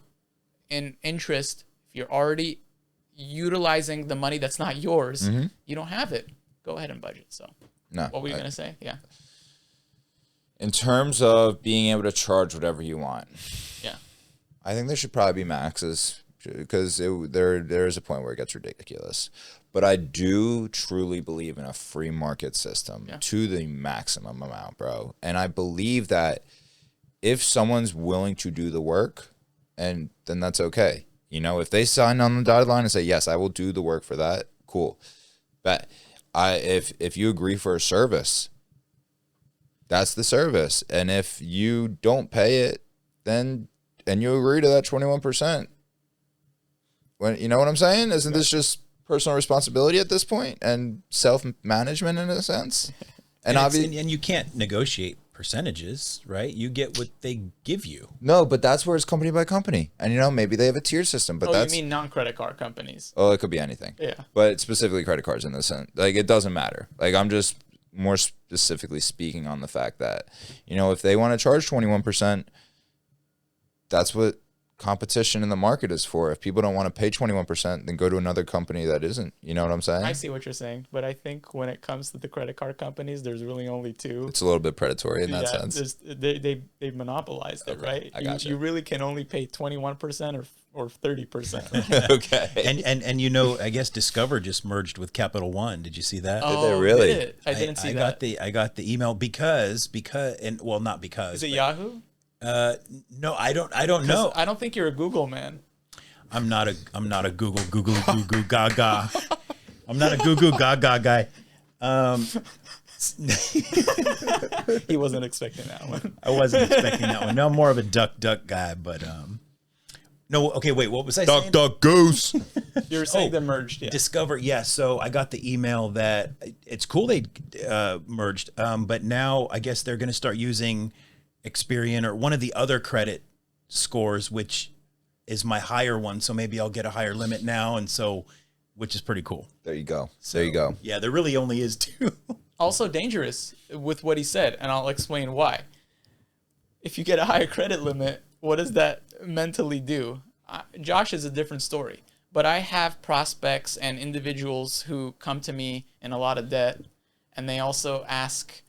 in interest if you're already utilizing the money that's not yours? You don't have it. Go ahead and budget. So, No. what were you going to say? Yeah. In terms of being able to charge whatever you want, Yeah. I think there should probably be maxes because there is a point where it gets ridiculous. But I do truly believe in a free market system to the maximum amount, bro. And I believe that if someone's willing to do the work, and then that's okay. You know, if they sign on the dotted line and say, yes, I will do the work for that, cool. But if you agree for a service, that's the service. And if you don't pay it, then, and you agree to that 21%, when, you know what I'm saying? Isn't this just personal responsibility at this point and self-management in a sense? And obviously, and you can't negotiate percentages, right? You get what they give you. no, but that's where it's company by company. And, you know, maybe they have a tier system, but that's, you mean non-credit card companies? oh, it could be anything. Yeah. But specifically credit cards in this sense. Like, it doesn't matter. Like, I'm just more specifically speaking on the fact that, you know, if they want to charge 21%, that's what competition in the market is for. If people don't want to pay 21%, then go to another company that isn't. You know what I'm saying? I see what you're saying, but I think when it comes to the credit card companies, there's really only two. It's a little bit predatory in that sense. They monopolized it, right? I gotcha. You really can only pay 21% or 30%. Okay. And you know, I guess Discover just merged with Capital One. Did you see that? Did they really? Did it? I didn't see that. I got the email because and well, not because. Is it Yahoo? No, I don't know. I don't think you're a Google man. I'm not a Google gaga. I'm not a Google gaga guy. He wasn't expecting that one. I wasn't expecting that one. No, I'm more of a duck guy, but no, okay, wait, what was I saying? Duck goose. You were saying they merged, yeah. Discover, yeah. So I got the email that it's cool they merged, but now I guess they're going to start using Experian or one of the other credit scores, which is my higher one. So maybe I'll get a higher limit now, and so which is pretty cool. There you go. So, there you go. Yeah, there really only is two. Also dangerous with what he said, and I'll explain why. If you get a higher credit limit, what does that mentally do? Josh is a different story, but I have prospects and individuals who come to me in a lot of debt, and they also ask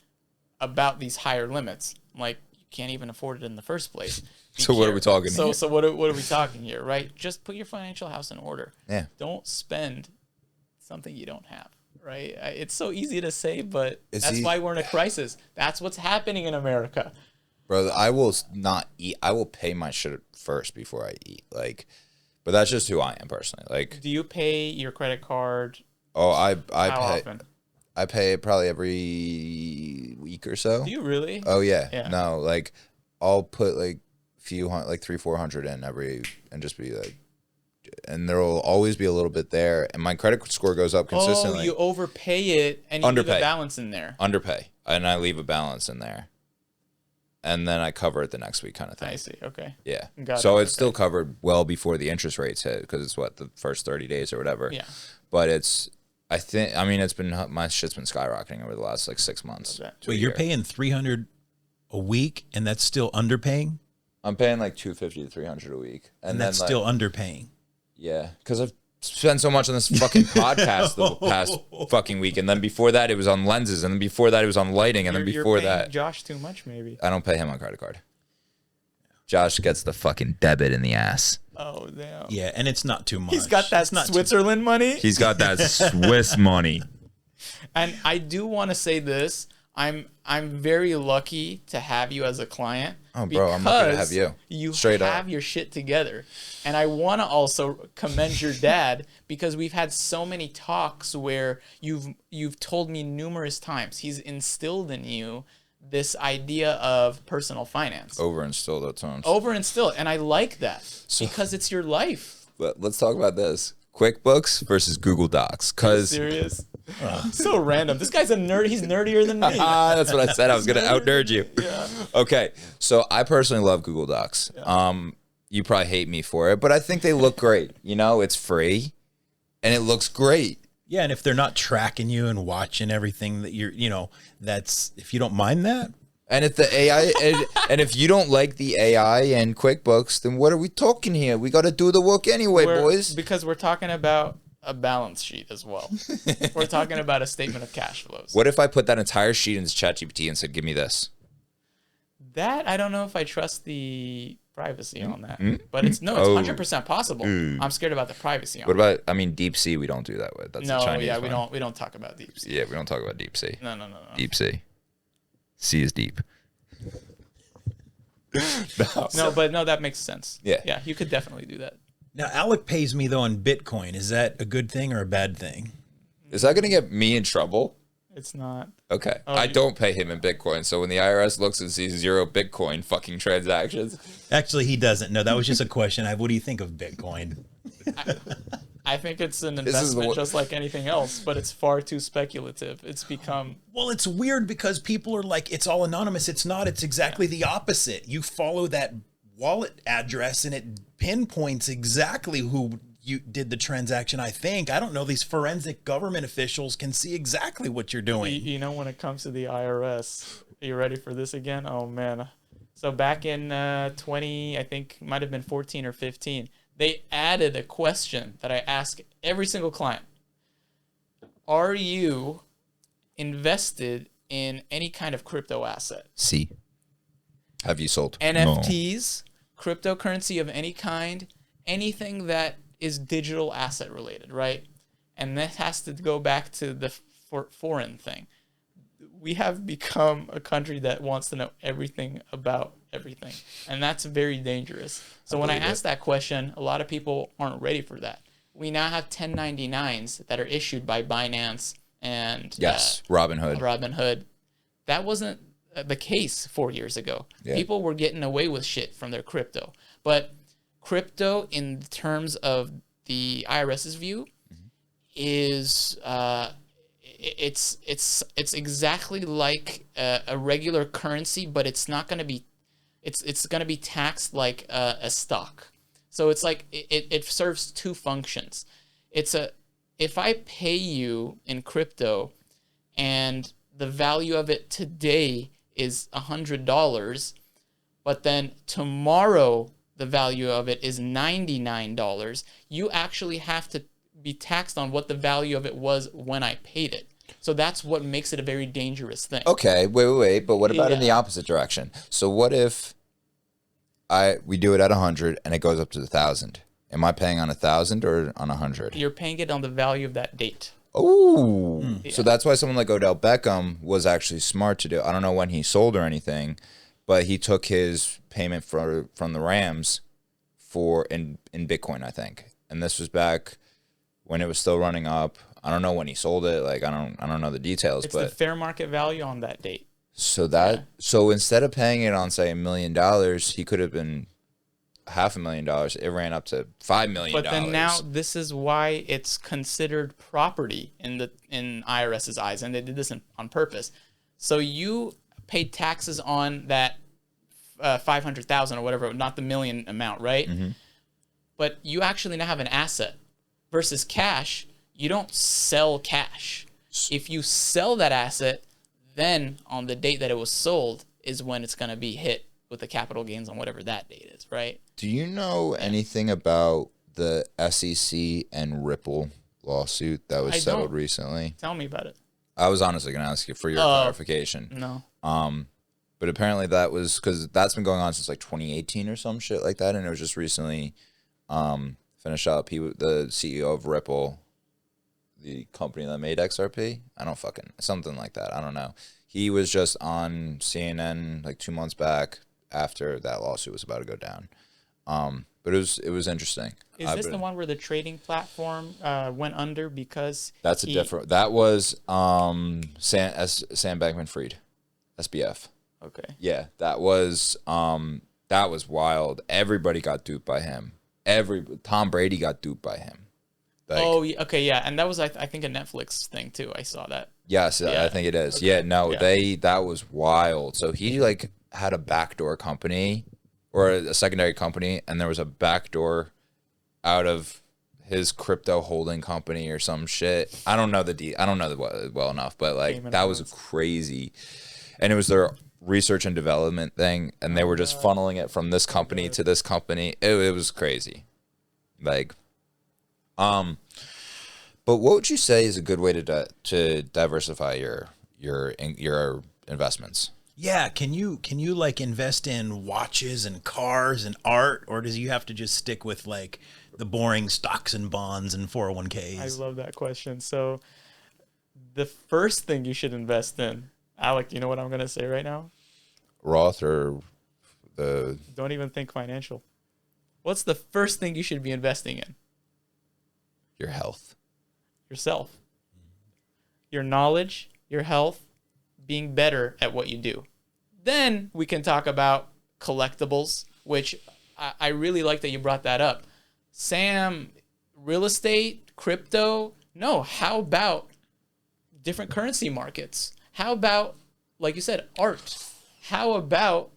about these higher limits. I'm like, you can't even afford it in the first place. So what are we talking here? So what are we talking here, right? Just put your financial house in order. Yeah. Don't spend something you don't have, right? It's so easy to say, but that's why we're in a crisis. That's what's happening in America. Bro, I will not eat. I will pay my shit first before I eat. Like, but that's just who I am personally. Like, do you pay your credit card? Oh, I how pay. Often? I pay it probably every week or so. Do you really? Oh yeah. No, like I'll put like few hundred, like 300-400 in every, and just be like, and there will always be a little bit there, and my credit score goes up consistently. Oh, you overpay it and you leave a balance in there. Underpay, and I leave a balance in there, and then I cover it the next week, kind of thing. I see. Okay. Yeah. Got so it. it's still covered well before the interest rates hit, because it's what, the first 30 days or whatever. Yeah. But it's, I mean, it's been, my shit's been skyrocketing over the last like 6 months. Wait, you're paying $300 a week, and that's still underpaying? I'm paying like $250 to $300 a week, and that's still underpaying. Yeah, because I've spent so much on this fucking podcast the past fucking week, and then before that it was on lenses, and then before that it was on lighting, and then before that, Josh too much maybe. I don't pay him on credit card. Josh gets the fucking debit in the ass. Oh damn. Yeah, and it's not too much. He's got that Switzerland money. He's got that Swiss money. And I do want to say this. I'm very lucky to have you as a client. Oh, bro, I'm lucky to have you. You Straight have up. your shit together. And I want to also commend your dad, because we've had so many talks where you've told me numerous times, he's instilled in you this idea of personal finance. Over-instilled at times. Over-instilled. And I like that because it's your life. But let's talk about this. QuickBooks versus Google Docs. Because Serious? So random. This guy's a nerd. He's nerdier than me. that's what I said. I was going to out-nerd you. Yeah. Okay. So I personally love Google Docs. Yeah. You probably hate me for it, but I think they look great. You know, it's free and it looks great. Yeah, and if they're not tracking you and watching everything that you're, that's, if you don't mind that. And if the AI, and if you don't like the AI and QuickBooks, then what are we talking here? We got to do the work anyway, boys. Because we're talking about a balance sheet as well. We're talking about a statement of cash flows. What if I put that entire sheet into ChatGPT and said, give me this? That, I don't know if I trust the privacy on that. But it's 100% possible. I'm scared about the privacy on What about, Deep Sea we don't do that with. That's no, a Chinese yeah, one. we don't talk about deep sea. Yeah, we don't talk about Deep Sea. No. Deep Sea. Sea is deep. No, that makes sense. Yeah. Yeah, you could definitely do that. Now, Alec pays me, though, in Bitcoin. Is that a good thing or a bad thing? Is that going to get me in trouble? It's not. Okay. I don't pay him in Bitcoin. So when the IRS looks and sees 0 Bitcoin fucking transactions. Actually, he doesn't. No, that was just a question. What do you think of Bitcoin? I think it's an investment just like anything else, but it's far too speculative. It's become... Well, it's weird because people are like, it's all anonymous. It's not. It's exactly the opposite. You follow that wallet address and it pinpoints exactly who you did the transaction. I think, I don't know, these forensic government officials can see exactly what you're doing. You know, when it comes to the IRS, are you ready for this again? Oh man. So back in 20, I think might have been 14 or 15, they added a question that I ask every single client. Are you invested in any kind of crypto asset? See. Have you sold? NFTs, cryptocurrency of any kind, anything that is digital asset related, right? And that has to go back to the foreign thing. We have become a country that wants to know everything about everything, and that's very dangerous. So when I ask that question, a lot of people aren't ready for that. We now have 1099s that are issued by Binance and Robinhood. That wasn't the case 4 years ago. Yeah. People were getting away with shit from their crypto, but crypto, in terms of the IRS's view, is it's exactly like a regular currency, but it's not going to be it's going to be taxed like a stock. So it's like it serves two functions. If I pay you in crypto and the value of it today is $100, but then tomorrow the value of it is $99, you actually have to be taxed on what the value of it was when I paid it. So that's what makes it a very dangerous thing. Okay, wait. But what about in the opposite direction? So what if we do it at 100 and it goes up to 1,000? Am I paying on 1,000 or on 100? You're paying it on the value of that date. Oh, so that's why someone like Odell Beckham was actually smart to do. I don't know when he sold or anything, but he took his payment from the Rams in Bitcoin, I think. And this was back when it was still running up. I don't know when he sold it. Like I don't know the details. It's but the fair market value on that date. So instead of paying it on say $1 million, he could have been $500,000. It ran up to $5 million. But then now this is why it's considered property in IRS's eyes, and they did this on purpose. So you paid taxes on that 500,000 or whatever, not the million amount, right? Mm-hmm. But you actually now have an asset versus cash. You don't sell cash. If you sell that asset, then on the date that it was sold is when it's going to be hit with the capital gains on whatever that date is, right? Do you know anything about the SEC and Ripple lawsuit that was settled recently? Tell me about it. I was honestly going to ask you for your clarification. No. But apparently that was because that's been going on since like 2018 or some shit like that, and it was just recently finished up. The CEO of Ripple, the company that made XRP, something like that. I don't know. He was just on CNN like 2 months back after that lawsuit was about to go down. But it was interesting. Is this the one where the trading platform went under because that was Sam Bankman-Fried, SBF. Okay. Yeah, that was wild. Everybody got duped by him. Tom Brady got duped by him. Like, Oh, okay, yeah, and that was I think a Netflix thing too. I saw that. yes, Yeah. I think it is. Okay. Yeah, no, Yeah. that was wild. So he like had a backdoor company or a secondary company, and there was a backdoor out of his crypto holding company or some shit. I don't know I don't know well enough, but like Cayman that was Islands. crazy. And it was their research and development thing, and they were just God. funneling it from this company to this company. It was crazy. Like, but what would you say is a good way to diversify your investments? Yeah, can you like invest in watches and cars and art, or does you have to just stick with like the boring stocks and bonds and I 401ks? love that question. So the first thing you should invest in, Alec, you know what I'm gonna say right now? Roth or the Don't even think financial. What's the first thing you should be investing in? your health. Yourself. Your knowledge, your health, being better at what you do. Then we can talk about collectibles, which I really like that you brought that up. Sam, real estate, crypto. No, how about different currency markets? How about, like you said, art? How about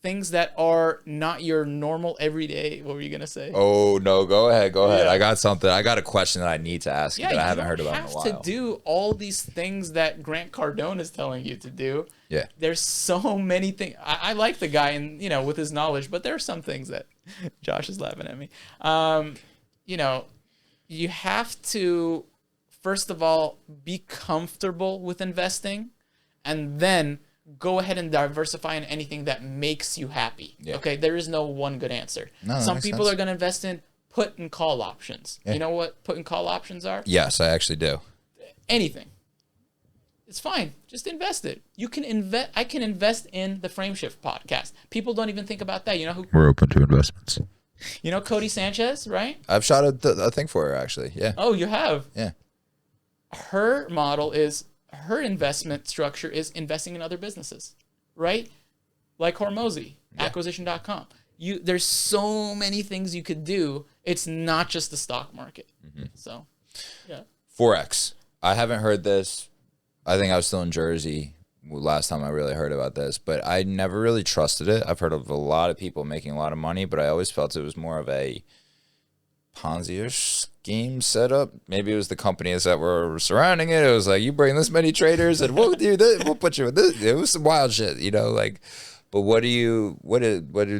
things that are not your normal everyday? What were you going to say? Oh no, go ahead, go ahead. Yeah. I got something. I got a question that I need to ask you Yeah, that I you haven't don't heard about in a have while. to do all these things that Grant Cardone is telling you to do. Yeah. There's so many things. I like the guy and with his knowledge, but there are some things that Josh is laughing at me. You know, you have to first of all be comfortable with investing, and then go ahead and diversify in anything that makes you happy. Yeah. Okay, there is no one good answer. No, that Some makes people sense. are going to invest in put and call options. Yeah. You know what put and call options are? Yes, I actually do. Anything. It's fine. Just invest it. You can invest. I can invest in the TheFrameShiftPodcast. People don't even think about that. You know who? We're open to investments. You know Cody Sanchez, right? I've shot a thing for her actually. Yeah. Oh, you have. Yeah. Her model is her investment structure is investing in other businesses, right? Like Hormozy, acquisition.com. There's so many things you could do. It's not just the stock market. So, yeah. Forex. I haven't heard this. I think I was still in Jersey last time I really heard about this, but I never really trusted it. I've heard of a lot of people making a lot of money, but I always felt it was more of a Ponzi scheme setup. Maybe it was the companies that were surrounding it. It was like, you bring this many traders and we'll do this. We'll put you in this. It was some wild shit, like. But what do you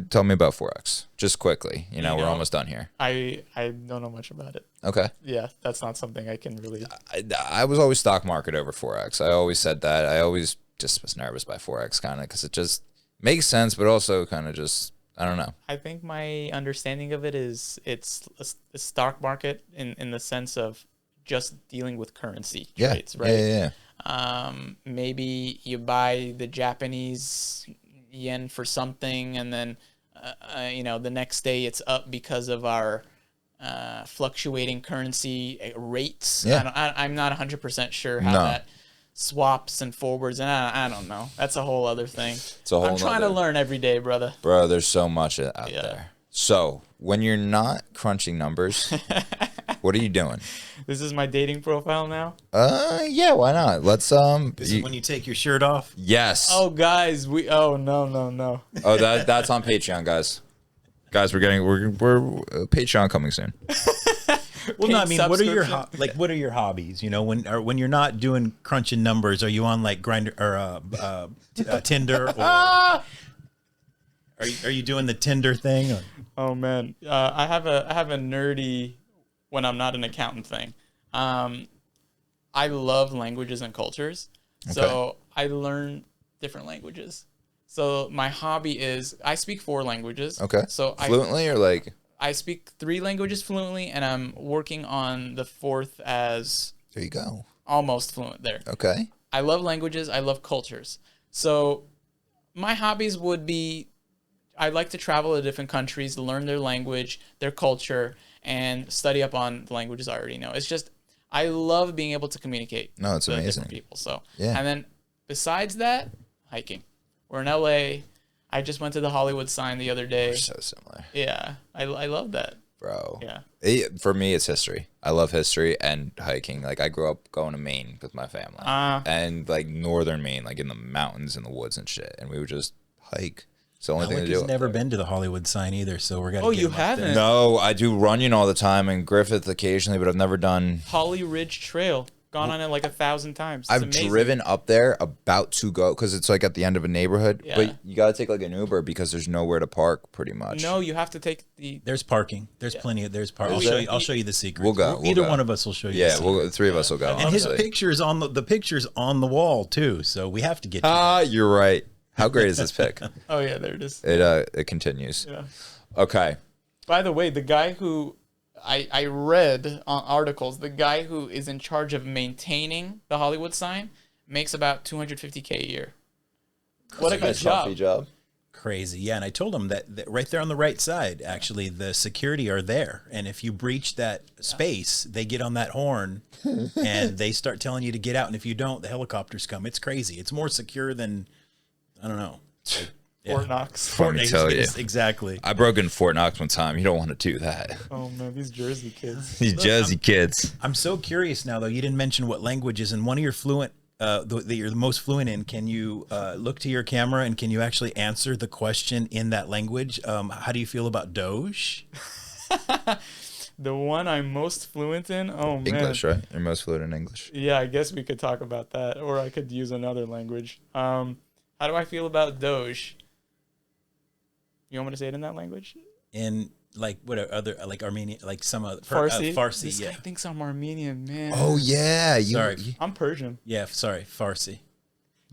tell me about Forex? Just quickly, we're almost done here. I don't know much about it. Okay. Yeah, that's not something I can really. I was always stock market over Forex. I always said that. I always just was nervous by Forex kind of because it just makes sense, but also kind of just, I don't know. I think my understanding of it is it's a stock market in the sense of just dealing with currency trades, right? Yeah. Maybe you buy the Japanese yen for something, and then the next day it's up because of our fluctuating currency rates. Yeah. I'm not 100% sure how No. that swaps and forwards, and I don't know. That's a whole other thing. It's a whole I'm trying to learn every day, brother. Bro, there's so much out Yeah. there. So when you're not crunching numbers, what are you doing? This is my dating profile now. Yeah, why not? Let's Is it when you take your shirt off? yes. Oh, guys, no. Oh, that's on Patreon, guys. Guys, we're Patreon coming soon. Well, no, I mean, what are your subscription. what are your hobbies? When you're not doing crunching numbers, are you on like Grinder or Tinder? Or, are you doing the Tinder thing? Or? Oh man, I have a nerdy when I'm not an accountant thing. I love languages and cultures, so I learn different languages. So my hobby is I speak 4 languages. Okay. So Fluently or like? I speak 3 languages fluently, and I'm working on the 4th as There you go. almost fluent there. Okay. I love languages. I love cultures. So my hobbies would be I like to travel to different countries, learn their language, their culture, and study up on the languages I already know. It's just I love being able to communicate. No, it's with amazing. different people. So Yeah. and then besides that, hiking. We're in LA. I just went to the Hollywood sign the other day. So similar. Yeah, I love that. Bro. Yeah. For me, it's history. I love history and hiking. Like, I grew up going to Maine with my family. And, like, northern Maine, like, in the mountains and the woods and shit. And we would just hike. It's the only thing to do. Alec has never been to the Hollywood sign either, so we're going to Oh, you haven't? No, I do Runyon all the time and Griffith occasionally, but I've never done... Holly Ridge Trail. Gone on it like 1,000 times. It's I've amazing. driven up there about to go because it's like at the end of a neighborhood. Yeah. But you got to take like an Uber because there's nowhere to park pretty much. No, you have to take the... There's parking. There's plenty of... There's parking. I'll show you the secret. We'll go. Either one of us will show you Yeah, the the three of us will go. And his picture's on the picture's on the wall, too, so we have to get you. You're right. How great is this pic? Oh, yeah, there it is. It continues. Yeah. Okay. By the way, the guy who... I read on articles, the guy who is in charge of maintaining the Hollywood sign makes about $250K a year. What a good job. Crazy. Yeah, and I told him that right there on the right side, actually, the security are there. And if you breach that space, they get on that horn and they start telling you to get out. And if you don't, the helicopters come. It's crazy. It's more secure than, I don't know. Fort Knox. Let me tell you. Exactly. I broke in Fort Knox one time. You don't want to do that. Oh, man, these Jersey kids. These Jersey kids. I'm so curious now, though. You didn't mention what languages, and one of your fluent, that you're the most fluent in. Can you look to your camera and can you actually answer the question in that language? How do you feel about Doge? The one I'm most fluent in? Oh, man. English, right? You're most fluent in English. Yeah, I guess we could talk about that, or I could use another language. How do I feel about Doge? You want me to say it in that language? In like what are other like Armenian, like some other Farsi. Farsi. This guy thinks I'm Armenian, man. Oh yeah, Sorry. I'm Persian. Yeah, sorry, Farsi.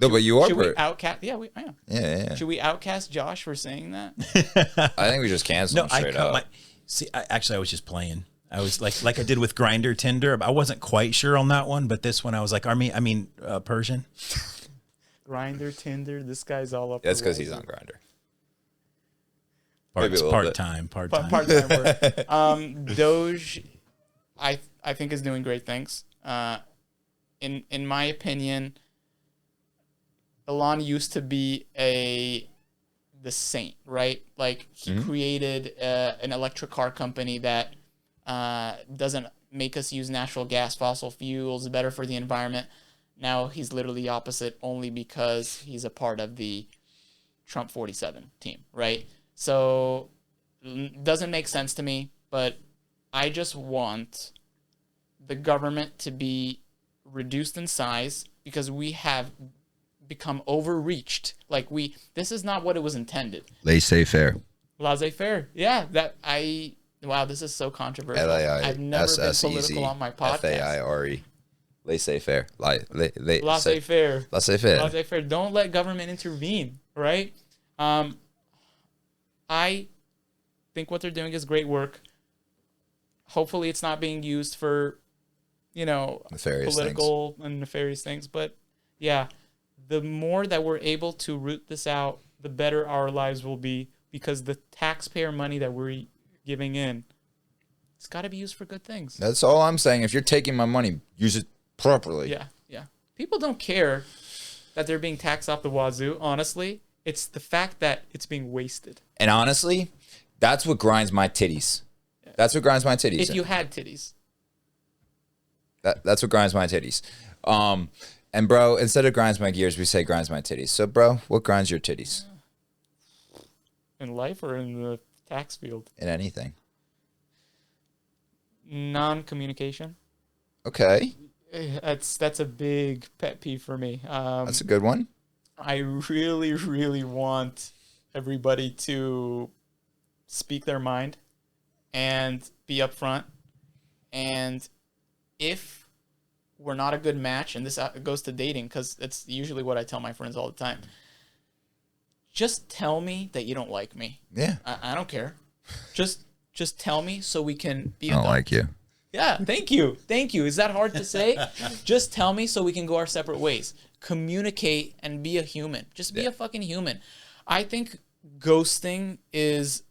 No, but you are. Should we outcast? Yeah, I am. Yeah. Should we outcast Josh for saying that? I think we just cancel him straight up. Actually, I was just playing. I was like I did with Grindr, Tinder. I wasn't quite sure on that one, but this one I was like, Persian. Grindr, Tinder. This guy's all up. That's because he's on Grindr. Part-time work. Doge, I think is doing great things. In my opinion, Elon used to be the saint, right? Like he created an electric car company that doesn't make us use natural gas, fossil fuels, better for the environment. Now he's literally the opposite, only because he's a part of the Trump 47 team, right? So doesn't make sense to me, but I just want the government to be reduced in size because we have become overreached. Like this is not what it was intended. Laissez-faire. Laissez-faire. Yeah, wow, this is so controversial. I've never been political on my podcast. F-A-I-R-E. Laissez-faire. Laissez-faire. Laissez-faire. Laissez-faire. Don't let government intervene, right? I think what they're doing is great work. Hopefully it's not being used for, nefarious political and nefarious things. But yeah, the more that we're able to root this out, the better our lives will be, because the taxpayer money that we're giving in, it's got to be used for good things. That's all I'm saying. If you're taking my money, use it properly. Yeah. People don't care that they're being taxed off the wazoo, honestly. It's the fact that it's being wasted. And honestly, that's what grinds my titties. That's what grinds my titties. If you had titties. That's what grinds my titties. And bro, instead of grinds my gears, we say grinds my titties. So bro, what grinds your titties? In life or in the tax field? In anything. Non-communication. Okay. That's a big pet peeve for me. That's a good one. I really, really want everybody to speak their mind and be upfront. And if we're not a good match, and this goes to dating, because it's usually what I tell my friends all the time, just tell me that you don't like me. Yeah. I don't care. Just tell me so we can be I don't adults. like you. Yeah, thank you. Is that hard to say? Just tell me so we can go our separate ways. Communicate and be a human. Just be a fucking human. I think ghosting is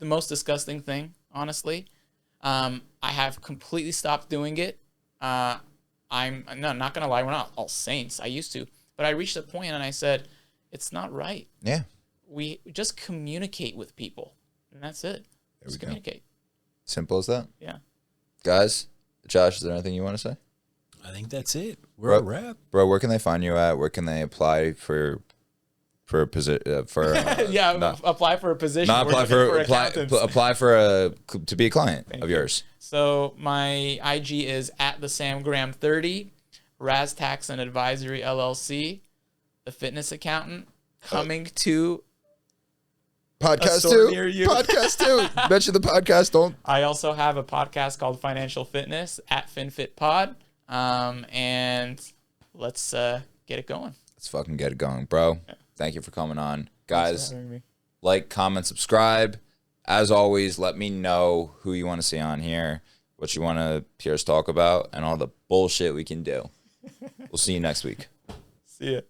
the most disgusting thing, honestly. I have completely stopped doing it. I'm not gonna lie, we're not all saints. I used to. But I reached a point and I said, It's not right. Yeah. We just communicate with people, and that's it. Just communicate. Simple as that. Yeah. Guys, Josh, is there anything you want to say? I think that's it. We're a wrap. Bro, where can they find you at? Where can they apply for a position? Apply for a position. Not apply apply to be a client of yours. So my IG is at the SamGram30, Raz Tax and Advisory LLC, the fitness accountant, coming to Podcast store near you. Podcast too. Mention the podcast. Don't. I also have a podcast called Financial Fitness at FinFitPod. And let's get it going. Let's fucking get it going, bro. Yeah. Thank you for coming on. Guys, me. Like, comment, subscribe. As always, let me know who you want to see on here, what you want to hear us talk about, and all the bullshit we can do. We'll see you next week. See ya.